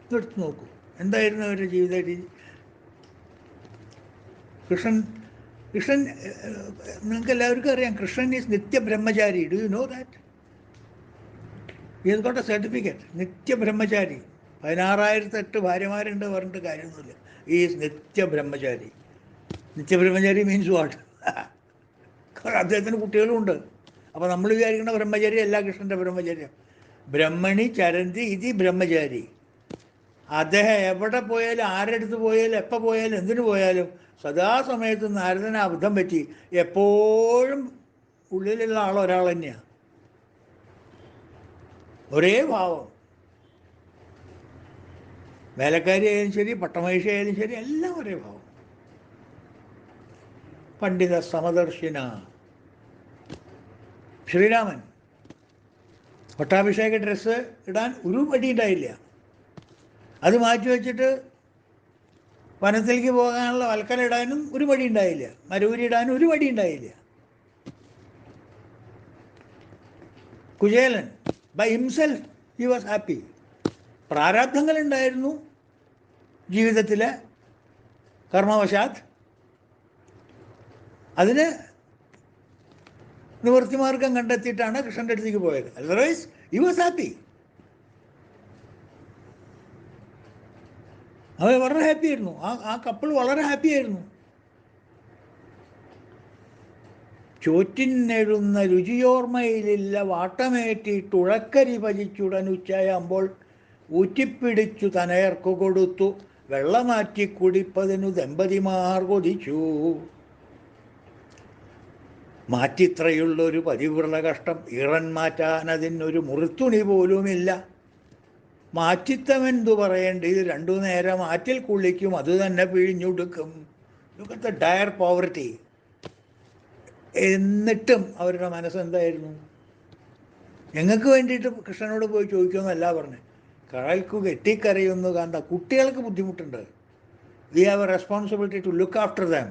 ഇതെടുത്ത് നോക്കൂ. എന്തായിരുന്നു അവരുടെ ജീവിത രീതി? കൃഷ്ണൻ നിങ്ങൾക്ക് എല്ലാവർക്കും അറിയാം, കൃഷ്ണൻ ഈസ് നിത്യബ്രഹ്മചാരി. Do you know that? Is got a certificate. നിത്യബ്രഹ്മചാരി. 16,008 ഭാര്യമാരുണ്ട് പറഞ്ഞിട്ട് കാര്യമൊന്നുമില്ല. ഈസ് നിത്യബ്രഹ്മചാരി. നിത്യബ്രഹ്മചാരി മീൻസ് വാട്ട്? അദ്ദേഹത്തിന് കുട്ടികളുമുണ്ട്. അപ്പോൾ നമ്മൾ വിചാരിക്കുന്ന ബ്രഹ്മചാരി അല്ല കൃഷ്ണൻ്റെ ബ്രഹ്മചര്യം. ബ്രഹ്മണി ചരന്തി ഇതി ബ്രഹ്മചാരി. അദ്ദേഹം എവിടെ പോയാലും, ആരുടെ അടുത്ത് പോയാലും, എപ്പോൾ പോയാലും, എന്തിനു പോയാലും സദാസമയത്ത് നാരദന് അബദ്ധം പറ്റി എപ്പോഴും ഉള്ളിലുള്ള ഒരാൾ തന്നെയാണ്. ഒരേ ഭാവം. വേലക്കാരി ആയാലും ശരി, പട്ടമഹിഷി ആയാലും ശരി, എല്ലാം ഒരേ ഭാവം. പണ്ഡിത സമദർശിന. ശ്രീരാമൻ പട്ടാഭിഷേക ഡ്രസ്സ് ഇടാൻ ഒരു മടി ഉണ്ടായില്ല. അത് മാറ്റി വെച്ചിട്ട് വനത്തിലേക്ക് പോകാനുള്ള വൽക്കലിടാനും ഒരു വഴി ഉണ്ടായില്ല, മരൂരിടാനും ഒരു വഴി ഉണ്ടായില്ല. Kuchelan by himself he was happy. പ്രാരാബ്ധങ്ങളുണ്ടായിരുന്നു ജീവിതത്തിൽ കർമ്മവശാത്ത്, അതിന് നിവൃത്തിമാർഗം കണ്ടെത്തിയിട്ടാണ് കൃഷ്ണൻ്റെ അടുത്തേക്ക് പോയത്. Otherwise he was happy. അവർ വളരെ ഹാപ്പി ആയിരുന്നു. ആ കപ്പിൾ വളരെ ഹാപ്പി ആയിരുന്നു. ചോറ്റിനെഴുന്ന രുചിയോർമ്മയിലില്ല വാട്ടമേറ്റിട്ടുഴക്കരി ഭജിച്ചുടനുച്ചയാകുമ്പോൾ ഊറ്റിപ്പിടിച്ചു തനയർക്കു കൊടുത്തു വെള്ളമാറ്റി കുടിപ്പതിനു ദമ്പതിമാർ കൊതിച്ചു. മാറ്റിത്രയുള്ളൊരു പരിവൃത കഷ്ടം ഈറൻ മാറ്റാനതിനൊരു മുറിത്തുണി പോലുമില്ല. മാറ്റിത്തമെന്തു പറയേണ്ട, ഇത് രണ്ടു നേരം ആറ്റിൽ കുളിക്കും അത് തന്നെ പിഴിഞ്ഞുടുക്കും. ഇതൊക്കെ ഡയർ പോവർട്ടി. എന്നിട്ടും അവരുടെ മനസ്സെന്തായിരുന്നു? ഞങ്ങൾക്ക് വേണ്ടിയിട്ട് കൃഷ്ണനോട് പോയി ചോദിക്കുമെന്നല്ല പറഞ്ഞത്. കഴൽക്കു കെട്ടിക്കരയൊന്നു കാന്ത. കുട്ടികൾക്ക് ബുദ്ധിമുട്ടുണ്ട്. We have a responsibility to look after them.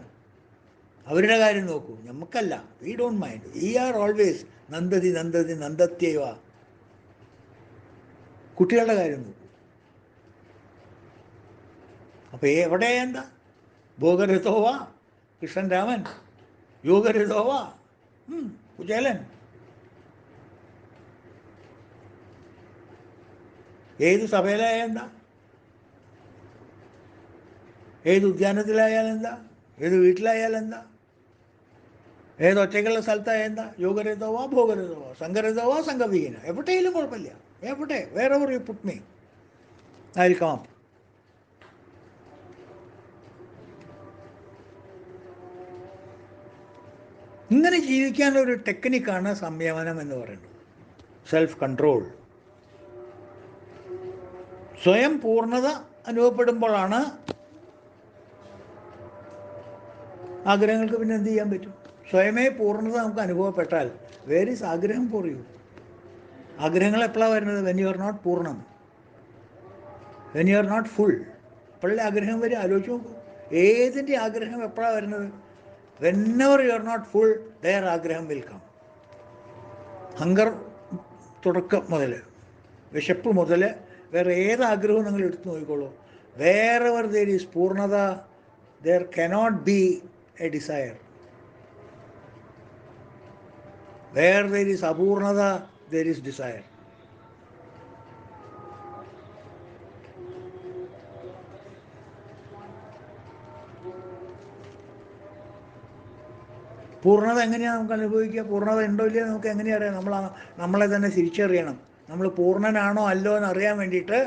അവരുടെ കാര്യം നോക്കൂ, നമുക്കല്ല. We don't mind. We are always നന്ദതി നന്ദതി നന്ദത്യവ. കുട്ടികളുടെ കാര്യം നോക്കൂ. അപ്പം എവിടെ എന്താ ഭോഗരഥോവ കൃഷ്ണൻ രാമൻ, യോഗരഥോവ കുചേലൻ. ഏത് സഭയിലായെന്താ, ഏത് ഉദ്യാനത്തിലായാലെന്താ, ഏത് വീട്ടിലായാലെന്താ, ഏത് ഒറ്റയ്ക്കുള്ള സ്ഥലത്തായെന്താ, യോഗരഥോവ ഭോഗരഥോവ സംഘരഥോവ സംഘവിഹീന, എവിടെയെങ്കിലും കുഴപ്പമില്ല. എവിടെ, wherever you put me, I will come up. ഇങ്ങനെ ജീവിക്കാനൊരു ടെക്നിക്കാണ് സംയമനം എന്ന് പറയുന്നത്, സെൽഫ് കൺട്രോൾ. സ്വയം പൂർണ്ണത അനുഭവപ്പെടുമ്പോഴാണ് ആഗ്രഹങ്ങൾക്ക് പിന്നെ എന്ത് ചെയ്യാൻ പറ്റും? സ്വയമേ പൂർണ്ണത നമുക്ക് അനുഭവപ്പെട്ടാൽ വേർ ഈസ് ആഗ്രഹം ഫോർ യു? ആഗ്രഹങ്ങൾ എപ്പോഴാണ് വരുന്നത്? വെൻ യു ആർ നോട്ട് പൂർണ്ണം, when you are not full. അപ്പോഴല്ലേ ആഗ്രഹം വരും. ആലോചിച്ച് നോക്കൂ, ഏതിൻ്റെ ആഗ്രഹം എപ്പോഴാണ് വരുന്നത്? Whenever you are not full, there ആഗ്രഹം വിൽ കം. ഹങ്കർ തുടക്കം മുതൽ, വിശപ്പ് മുതൽ വേറെ ഏത് ആഗ്രഹവും നിങ്ങൾ എടുത്തു നോക്കിക്കോളൂ. വേറെവർ ദെയർ ഈസ് പൂർണ്ണത, there cannot be a desire. Where there is അപൂർണത, there is desire. പൂർണ്ണത എങ്ങനെയാണ് നമുക്ക് അനുഭവിക്കുക? പൂർണ്ണത ഉണ്ടോ ഇല്ലയോ നമുക്ക് എങ്ങനെയാണ് അറിയാം? നമ്മളെ തന്നെ തിരിച്ചറിയണം. നമ്മൾ പൂർണ്ണനാണോ അല്ലോ എന്ന് അറിയാൻ വേണ്ടിയിട്ട്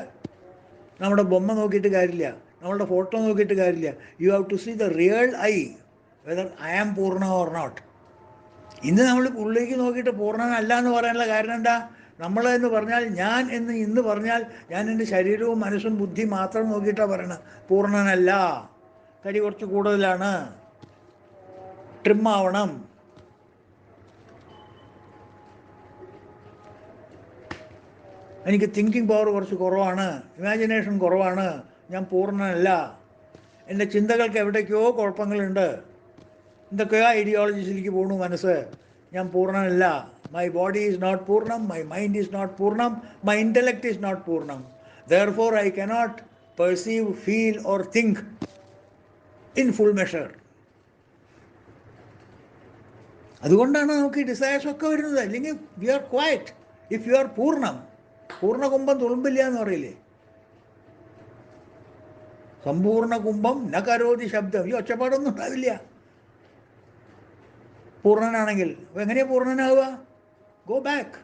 നമ്മുടെ ബൊമ്മ നോക്കിയിട്ട് കാര്യമില്ല, നമ്മളുടെ ഫോട്ടോ നോക്കിയിട്ട് കാര്യമില്ല. You have to see the real I, whether I am poorna or not. ഇന്ന് നമ്മൾ ഉള്ളിലേക്ക് നോക്കിയിട്ട് പൂർണ്ണനല്ല എന്ന് പറയാനുള്ള കാരണം എന്താ? നമ്മൾ എന്ന് പറഞ്ഞാൽ, ഞാൻ എന്ന് ഇന്ന് പറഞ്ഞാൽ ഞാൻ എൻ്റെ ശരീരവും മനസ്സും ബുദ്ധി മാത്രം നോക്കിയിട്ടാണ് പറയണത്. പൂർണ്ണനല്ല, തടി കുറച്ച് കൂടുതലാണ്, ട്രിമ്മാവണം, എനിക്ക് തിങ്കിങ് പവർ കുറച്ച് കുറവാണ്, ഇമാജിനേഷൻ കുറവാണ്, ഞാൻ പൂർണ്ണനല്ല, എൻ്റെ ചിന്തകൾക്ക് എവിടേക്കോ കുഴപ്പങ്ങളുണ്ട്, എന്തൊക്കെയോ ഐഡിയോളജീസിലേക്ക് പോകണു മനസ്സ്, ഞാൻ പൂർണ്ണനല്ല. മൈ ബോഡി ഈസ് നോട്ട് പൂർണ്ണം, മൈ മൈൻഡ് ഈസ് നോട്ട് പൂർണ്ണം, മൈ ഇൻ്റലക്റ്റ് ഈസ് നോട്ട് പൂർണ്ണം. Therefore I cannot perceive, feel or think in full measure. അതുകൊണ്ടാണ് നമുക്ക് ഈ ഡിസയേഴ്സ് ഒക്കെ വരുന്നത്. അല്ലെങ്കിൽ we are quiet if you are poornam. പൂർണ്ണ കുംഭം തുളുമ്പില്ല എന്ന് പറയില്ലേ? സമ്പൂർണ്ണ കുംഭം ന കരോതി ശബ്ദം. ഈ ഒച്ചപ്പാടൊന്നും ഉണ്ടാവില്ല പൂർണ്ണനാണെങ്കിൽ. അപ്പോൾ എങ്ങനെയാണ് പൂർണ്ണനാവുക? ഗോ ബാക്ക്,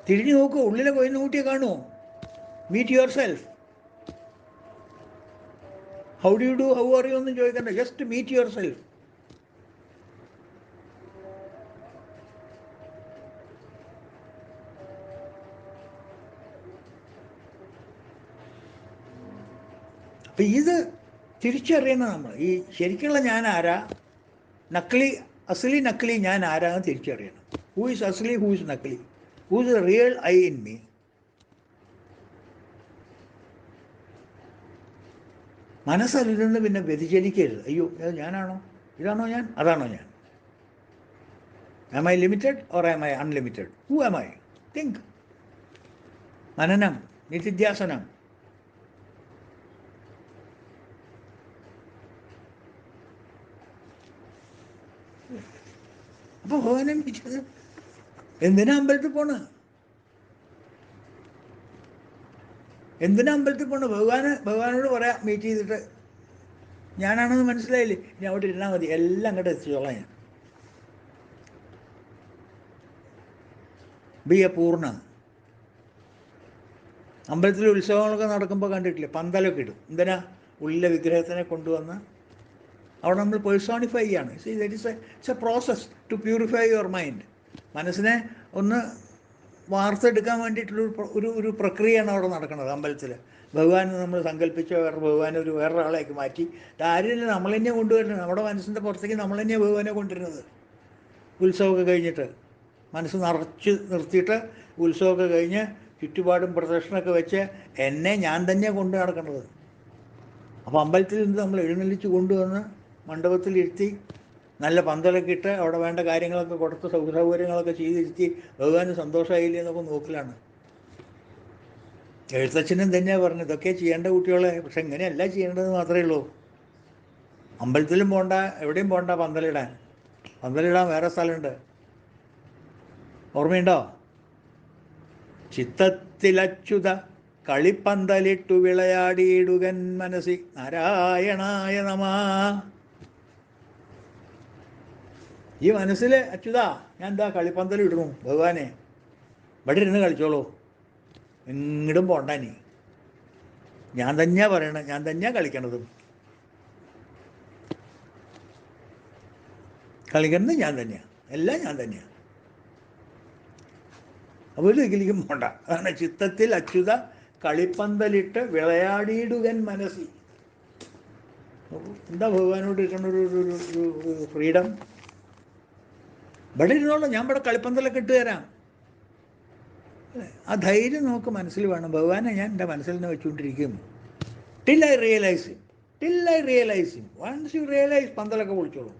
തിരിഞ്ഞു നോക്കൂ, ഉള്ളിലെ കൊയ്ന്ന് കൂട്ടിയെ കാണുമോ? Meet yourself. How do you do, how are you ഒന്നും ചോദിക്കണ്ട, ജസ്റ്റ് മീറ്റ് യുവർ സെൽഫ്. അപ്പം ഇത് തിരിച്ചറിയണം നമ്മൾ. ഈ ശരിക്കുള്ള ഞാൻ ആരാ, നക്ലി അസ്ലി നക്ലി ഞാൻ ആരാന്ന് തിരിച്ചറിയണം. ഹൂ ഈസ് അസ്ലി, ഹൂ ഈസ് നക്ലി, who is the real I in me. മനസ്സതിൽ നിന്ന് പിന്നെ വ്യതിചലിക്കരുത്. അയ്യോ ഇത് ഞാനാണോ, ഇതാണോ ഞാൻ, അതാണോ ഞാൻ? Am I limited or am I unlimited? Who am I? Think. മനനം, നിധിധ്യാസനം. അപ്പോൾ ഭഗവാനെ വിളിച്ചത് എന്തിനാ അമ്പലത്തിൽ പോണ്? എന്തിനാ അമ്പലത്തിൽ പോണ്? ഭഗവാനോട് പറയാം, മീറ്റ് ചെയ്തിട്ട് ഞാനാണെന്ന് മനസ്സിലായില്ലേ, ഇനി അവിടെ ഇരുന്നാൽ മതി, എല്ലാം അങ്ങോട്ട് എത്തിച്ചോളാം ഞാൻ. ബി എ പൂർണ്ണ. അമ്പലത്തിൽ ഉത്സവങ്ങളൊക്കെ നടക്കുമ്പോൾ കണ്ടിട്ടില്ലേ, പന്തലൊക്കെ ഇടും. എന്തിനാ? ഉള്ളിലെ വിഗ്രഹത്തിനെ കൊണ്ടുവന്ന് അവിടെ നമ്മൾ പേഴ്സോണിഫൈ ചെയ്യാണ്. It's a process to purify your mind. മനസ്സിനെ ഒന്ന് വാർത്തെടുക്കാൻ വേണ്ടിയിട്ടുള്ള ഒരു പ്രക്രിയയാണ് അവിടെ നടക്കുന്നത് അമ്പലത്തിൽ. ഭഗവാൻ നമ്മൾ സങ്കല്പിച്ച ഭഗവാനെ വേറൊരാളേക്ക് മാറ്റി ആരും നമ്മൾ തന്നെയാണ് കൊണ്ടുവരുന്നത്. നമ്മുടെ മനസ്സിൻ്റെ പുറത്തേക്ക് നമ്മൾ തന്നെയാണ് ഭഗവാനെ കൊണ്ടുവരുന്നത്. ഉത്സവമൊക്കെ കഴിഞ്ഞിട്ട് മനസ്സ് നിറച്ച് നിർത്തിയിട്ട് ഉത്സവമൊക്കെ കഴിഞ്ഞ് ചുറ്റുപാടും പ്രദക്ഷിണമൊക്കെ വെച്ച് എന്നെ ഞാൻ തന്നെയാണ് കൊണ്ടു നടക്കേണ്ടത്. അപ്പോൾ അമ്പലത്തിൽ നിന്ന് നമ്മൾ എഴുന്നള്ളിച്ച് കൊണ്ടുവന്ന് മണ്ഡപത്തിലിരുത്തി നല്ല പന്തലൊക്കെ ഇട്ട് അവിടെ വേണ്ട കാര്യങ്ങളൊക്കെ കൊടുത്ത് സൗകര്യങ്ങളൊക്കെ ചെയ്തിരുത്തി ഭഗവാന് സന്തോഷമായില്ലേ എന്നൊക്കെ നോക്കലാണ്. എഴുത്തച്ഛനും തന്നെയാണ് പറഞ്ഞത്, ഇതൊക്കെ ചെയ്യേണ്ട കുട്ടികളെ, പക്ഷെ ഇങ്ങനെയല്ല ചെയ്യേണ്ടതെന്ന് മാത്രമേ ഉള്ളൂ. അമ്പലത്തിലും പോകണ്ട, എവിടെയും പോകണ്ട പന്തലിടാൻ. പന്തലിടാൻ വേറെ സ്ഥലമുണ്ട്. ഓർമ്മയുണ്ടോ? ചിത്തത്തിലച്യുത കളിപ്പന്തലിട്ടു വിളയാടിയിടുകൻ മനസ്സി നാരായണായ നമഃ. ഈ മനസ്സിൽ അച്യുതാ ഞാൻ എന്താ കളിപ്പന്തലിടുന്നു ഭഗവാനെ, ഇവിടെ ഇരുന്ന് കളിച്ചോളൂ, എങ്ങോട്ടും പോണ്ട, നീ ഞാൻ തന്നെയാ പറയണത്, ഞാൻ തന്നെയാ കളിക്കണതും, കളിക്കുന്നത് ഞാൻ തന്നെയാണ്, എല്ലാം ഞാൻ തന്നെയാണ്. അപ്പോൾ ഒരിക്കലും പോണ്ട. അതാണ് ചിത്തത്തിൽ അച്യുത കളിപ്പന്തലിട്ട് വിളയാടിയിടുകൻ മനസ്സി. എന്താ ഭഗവാനോട് ഇരിക്കുന്ന ഒരു ഫ്രീഡം. ഇവിടെ ഇരുന്നോളൂ, ഞാൻ ഇവിടെ കളിപ്പന്തലൊക്കെ ഇട്ട് തരാം. ആ ധൈര്യം നമുക്ക് മനസ്സിൽ വേണം. ഭഗവാനെ ഞാൻ എൻ്റെ മനസ്സിൽ നിന്ന് വെച്ചുകൊണ്ടിരിക്കും till I realise him. Once you realise പന്തലൊക്കെ പൊളിച്ചോളൂ.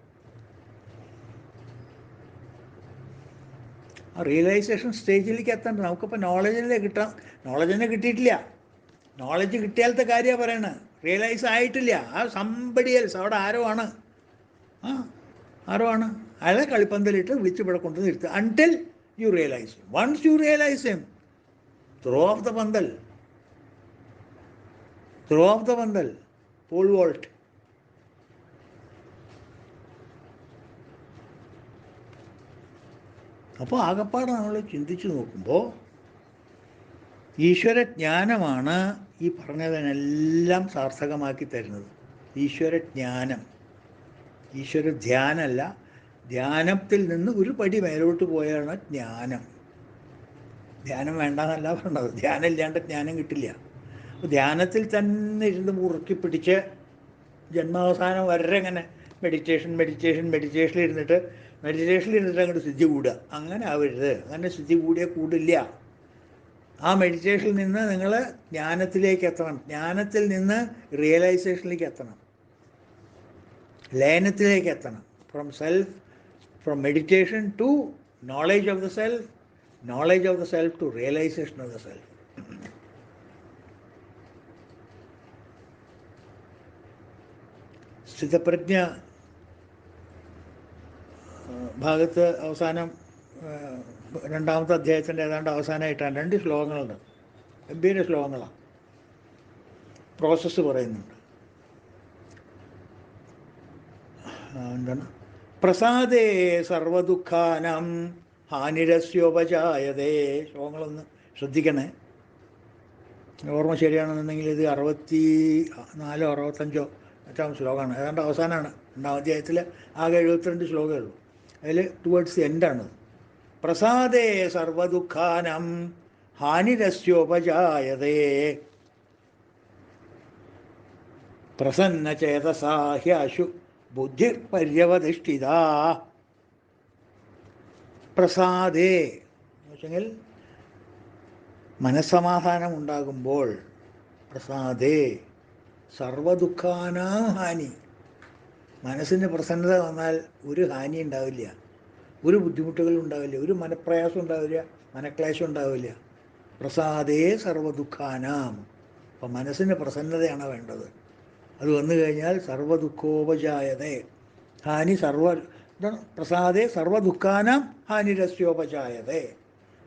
ആ റിയലൈസേഷൻ സ്റ്റേജിലേക്ക് എത്തണ്ട. നമുക്കിപ്പോൾ നോളജ് തന്നെ കിട്ടിയിട്ടില്ല. നോളജ് കിട്ടിയാലത്തെ കാര്യമാണ് പറയണത്. റിയലൈസ് ആയിട്ടില്ല. ആ സംബഡി എൽസ് അവിടെ ആരോ ആണ് അയാളെ കളിപ്പന്തലിട്ട് വിളിച്ച് ഇവിടെ കൊണ്ടു നിർത്തുക. Until you realise him. Once you realise him, throw off the pandal, pole vault. അപ്പോൾ ആകപ്പാട് നമ്മൾ ചിന്തിച്ച് നോക്കുമ്പോൾ ഈശ്വരജ്ഞാനമാണ് ഈ പറഞ്ഞതിനെല്ലാം സാർത്ഥകമാക്കി തരുന്നത്. ഈശ്വരധ്യാനമല്ല, ധ്യാനത്തിൽ നിന്ന് ഒരു പടി മേലോട്ട് പോയാണ് ജ്ഞാനം. ധ്യാനം വേണ്ടെന്നല്ല പറഞ്ഞത്, ധ്യാനം ഇല്ലാണ്ട് ജ്ഞാനം കിട്ടില്ല. അപ്പോൾ ധ്യാനത്തിൽ തന്നെ ഇരുന്ന് മുറുക്കി പിടിച്ച് ജന്മാവസാനം വരെ ഇങ്ങനെ മെഡിറ്റേഷനിലിരുന്നിട്ട് അങ്ങോട്ട് സ്ഥിതി കൂടുക. അങ്ങനെ ആവരുത്. അങ്ങനെ സ്ഥിതി കൂടില്ല. ആ മെഡിറ്റേഷനിൽ നിന്ന് നിങ്ങൾ ജ്ഞാനത്തിലേക്ക് എത്തണം. ജ്ഞാനത്തിൽ നിന്ന് റിയലൈസേഷനിലേക്ക് എത്തണം, ലയനത്തിലേക്ക് എത്തണം. From meditation to knowledge of the self to realisation of the self. സ്ഥിതപ്രജ്ഞ ഭാഗത്ത് അവസാനം രണ്ടാമത്തെ അധ്യായത്തിൻ്റെ ഏതാണ്ട് അവസാനമായിട്ടാണ് 2 ശ്ലോകങ്ങളുണ്ട്. ഗംഭീര ശ്ലോകങ്ങളാണ്. പ്രോസസ്സ് പറയുന്നുണ്ട്. എന്താണ്? പ്രസാദേ സർവദുഃഖാനാം ഹാനിരസ്യോപജായതേ. ശ്ലോകങ്ങളൊന്ന് ശ്രദ്ധിക്കണേ. ഓർമ്മ ശരിയാണെന്നുണ്ടെങ്കിൽ ഇത് 64 65 മറ്റാം ശ്ലോകമാണ്. ഏതാണ്ട് അവസാനമാണ്. 2ാം അധ്യായത്തിൽ ആകെ 72 ശ്ലോകമേ ഉള്ളൂ. അതിൽ ടുവേർഡ്സ് ദി എൻഡാണ്. പ്രസാദേ സർവദുഃഖാനാം ഹാനിരസ്യോപജായതേ പ്രസന്നചേതസാ ഹ്യാശു ബുദ്ധിപര്യവധിഷ്ഠിത. പ്രസാദേ എന്ന് വെച്ചെങ്കിൽ മനസ്സമാധാനം ഉണ്ടാകുമ്പോൾ, പ്രസാദേ സർവദുഃഖാനാം ഹാനി. മനസ്സിന് പ്രസന്നത വന്നാൽ ഒരു ഹാനി ഉണ്ടാവില്ല, ഒരു ബുദ്ധിമുട്ടുകളും ഉണ്ടാവില്ല, ഒരു മനപ്രയാസം ഉണ്ടാവില്ല, മനക്ലേശം ഉണ്ടാവില്ല. പ്രസാദേ സർവദുഃഖാനാം. അപ്പം മനസ്സിന് പ്രസന്നതയാണ് വേണ്ടത്. അത് വന്നു കഴിഞ്ഞാൽ സർവദുഃഖോപജായതേ ഹാനി പ്രസാദേ സർവദുഃഖാനാം ഹാനിരസ്യോപജായതേ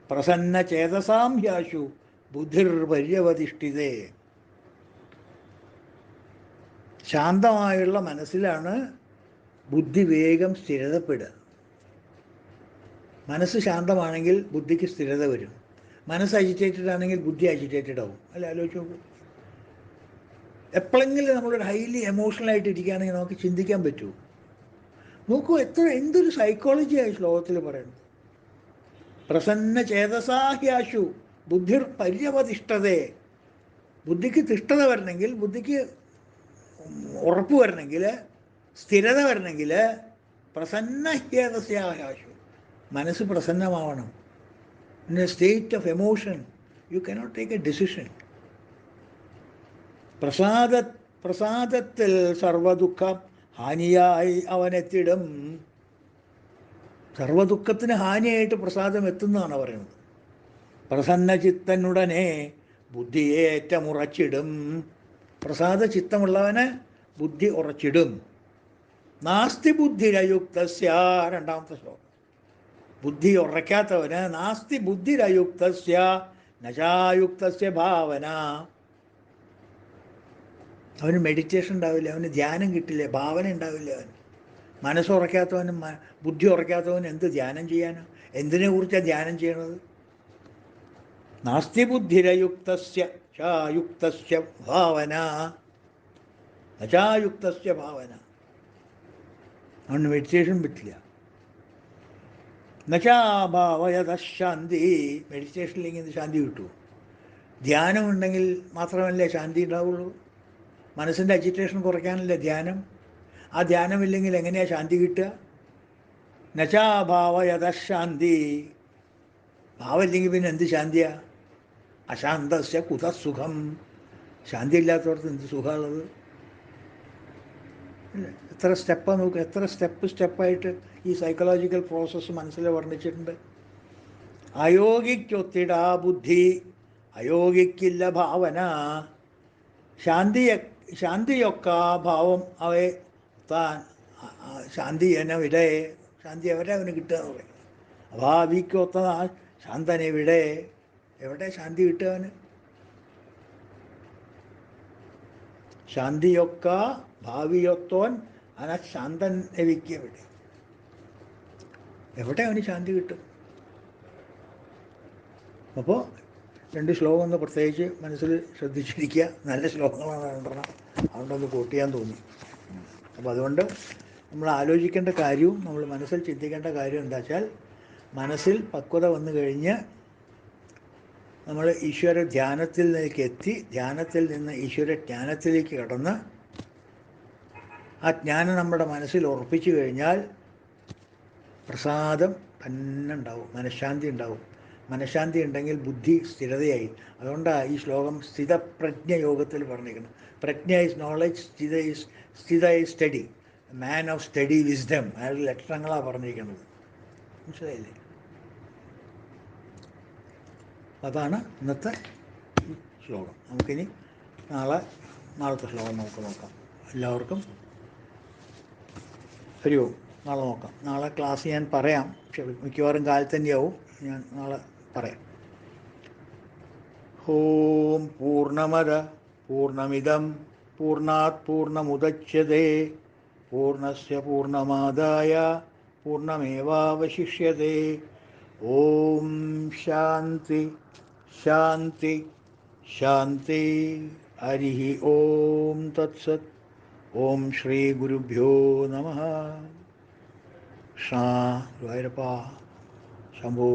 പ്രസന്ന ചേതസാം യാശു ബുദ്ധിർപര്യവതിഷ്ഠിതേ. ശാന്തമായുള്ള മനസ്സിലാണ് ബുദ്ധി വേഗം സ്ഥിരതപ്പെടുക. മനസ്സ് ശാന്തമാണെങ്കിൽ ബുദ്ധിക്ക് സ്ഥിരത വരും. മനസ്സ് അജിറ്റേറ്റഡ് ആണെങ്കിൽ ബുദ്ധി അജിറ്റേറ്റഡ് ആവും. അല്ല, ആലോചിച്ച് നോക്കൂ. എപ്പോഴെങ്കിലും നമ്മളൊരു ഹൈലി എമോഷണലായിട്ട് ഇരിക്കുകയാണെങ്കിൽ നമുക്ക് ചിന്തിക്കാൻ പറ്റുമോ? നോക്കൂ, എന്തൊരു സൈക്കോളജിയായി ശ്ലോകത്തിൽ പറയുന്നത്. പ്രസന്ന ചേതസാഹ്യാശു ബുദ്ധിർ പര്യവതിഷ്ഠതേ. ബുദ്ധിക്ക് തിഷ്ഠത വരണമെങ്കിൽ, ബുദ്ധിക്ക് ഉറപ്പ് വരണമെങ്കിൽ, സ്ഥിരത വരണമെങ്കിൽ പ്രസന്ന ചേതസാഹ്യാശു മനസ്സ് പ്രസന്നമാവണം. In a state of emotion you cannot take a decision. പ്രസാദത്തിൽ സർവദുഃഖം ഹാനിയായി അവനെത്തിടും. സർവദുഃഖത്തിന് ഹാനിയായിട്ട് പ്രസാദം എത്തുന്നതാണ് പറയുന്നത്. പ്രസന്ന ചിത്തനുടനെ ബുദ്ധിയേറ്റമുറച്ചിടും. പ്രസാദ ചിത്തമുള്ളവന് ബുദ്ധി ഉറച്ചിടും. നാസ്തി ബുദ്ധിരയുക്തസ്യ, രണ്ടാമത്തെ ശ്ലോകം. ബുദ്ധി ഉറയ്ക്കാത്തവന് നാസ്തി ബുദ്ധിരയുക്തസ്യ നചായുക്തസ്യ ഭാവന. അവന് മെഡിറ്റേഷൻ ഉണ്ടാവില്ല, അവന് ധ്യാനം കിട്ടില്ല, ഭാവന ഉണ്ടാവില്ല. അവന് മനസ്സുറയ്ക്കാത്തവനും ബുദ്ധി ഉറയ്ക്കാത്തവനും എന്ത് ധ്യാനം ചെയ്യാനോ? എന്തിനെ കുറിച്ചാണ് ധ്യാനം ചെയ്യണത്? നാസ്തി ബുദ്ധിരയുക്തസ്യ ചായുക്തസ്യ ഭാവന, നചായുക്തസ്യ ഭാവന. അവന് മെഡിറ്റേഷൻ പറ്റില്ല. നചാഭാവയത ശാന്തി. മെഡിറ്റേഷനിലേക്ക് ശാന്തി കിട്ടുമോ? ധ്യാനമുണ്ടെങ്കിൽ മാത്രമല്ലേ ശാന്തി ഉണ്ടാവുള്ളൂ. മനസ്സിൻ്റെ അജിറ്റേഷൻ കുറയ്ക്കാനല്ലേ ധ്യാനം. ആ ധ്യാനമില്ലെങ്കിൽ എങ്ങനെയാണ് ശാന്തി കിട്ടുക? നചാഭാവയത ശാന്തി. ഭാവമില്ലെങ്കിൽ പിന്നെ എന്ത് ശാന്തിയാ? അശാന്തസ്യ കുതസുഖം. ശാന്തി ഇല്ലാത്തവർക്ക് എന്ത് സുഖമുള്ളത്? എത്ര സ്റ്റെപ്പാണ് നോക്കുക, എത്ര സ്റ്റെപ്പായിട്ട് ഈ സൈക്കോളജിക്കൽ പ്രോസസ്സ് മനസ്സിൽ വർണ്ണിച്ചിട്ടുണ്ട്. അയോഗിക്കൊത്തിടാ ബുദ്ധി, അയോഗിക്കില്ല ഭാവന. ശാന്തിയൊക്ക ഭാവം അവയെ താൻ ശാന്തി എവിടെ? ശാന്തി എവിടെ അവന് കിട്ടുക എന്ന് പറയും. അഭാവിക്കൊത്ത ശാന്തനെവിടെ? എവിടെ ശാന്തി കിട്ടുക അവന്? ശാന്തിയൊക്ക ഭാവിയൊത്തോൻ ശാന്തൻ എവിടെ? എവിടെ അവന് ശാന്തി കിട്ടും? അപ്പോൾ രണ്ട് ശ്ലോകം ഒന്ന് പ്രത്യേകിച്ച് മനസ്സിൽ ശ്രദ്ധിച്ചിരിക്കുക. നല്ല ശ്ലോകങ്ങളാണ് രണ്ടെണ്ണം, അതുകൊണ്ടൊന്ന് കോട്ട് ചെയ്യാൻ തോന്നി. അപ്പോൾ അതുകൊണ്ട് നമ്മൾ ആലോചിക്കേണ്ട കാര്യവും നമ്മൾ മനസ്സിൽ ചിന്തിക്കേണ്ട കാര്യം എന്താ വെച്ചാൽ, മനസ്സിൽ പക്വത വന്നു കഴിഞ്ഞ് നമ്മൾ ഈശ്വര ധ്യാനത്തിലേക്ക് എത്തി, ധ്യാനത്തിൽ നിന്ന് ഈശ്വര ജ്ഞാനത്തിലേക്ക് കടന്ന് ആ ജ്ഞാനം നമ്മുടെ മനസ്സിൽ ഉറപ്പിച്ചു കഴിഞ്ഞാൽ പ്രസാദം തന്നെ ഉണ്ടാവും, മനഃശാന്തി ഉണ്ടാവും. മനഃശാന്തി ഉണ്ടെങ്കിൽ ബുദ്ധി സ്ഥിരതയായി. അതുകൊണ്ടാണ് ഈ ശ്ലോകം സ്ഥിതപ്രജ്ഞ യോഗത്തിൽ പറഞ്ഞിരിക്കുന്നത്. പ്രജ്ഞ ഈസ് നോളജ്, സ്ഥിത is steady. Man of steady wisdom, അയാളുടെ ലക്ഷണങ്ങളാണ് പറഞ്ഞിരിക്കുന്നത്. മനസ്സിലായില്ലേ? അതാണ് ഇന്നത്തെ ശ്ലോകം. നമുക്കിനി നാളത്തെ ശ്ലോകം നമുക്ക് നോക്കാം. എല്ലാവർക്കും ഹരി ഓം. നാളെ നോക്കാം. നാളെ ക്ലാസ് ഞാൻ പറയാം, പക്ഷെ മിക്കവാറും കാലത്ത് തന്നെയാവും. ഞാൻ നാളെ പറയാം. ഓം പൂർണ്ണമദ പൂർണ്ണമിദം പൂർണ്ണാത് പൂർണ്ണമുദച്യതേ പൂർണ്ണസ്യ പൂർണ്ണമാദായ പൂർണ്ണമേവാവശിഷ്യതേ. ഓം ശാന്തി ശാന്തി ശാന്തി. ഹരി ഓം തത്സത്. ഓം ശ്രീ ഗുരുഭ്യോ നമഃ. ഗുരുവായൂരപ്പ ശംഭോ.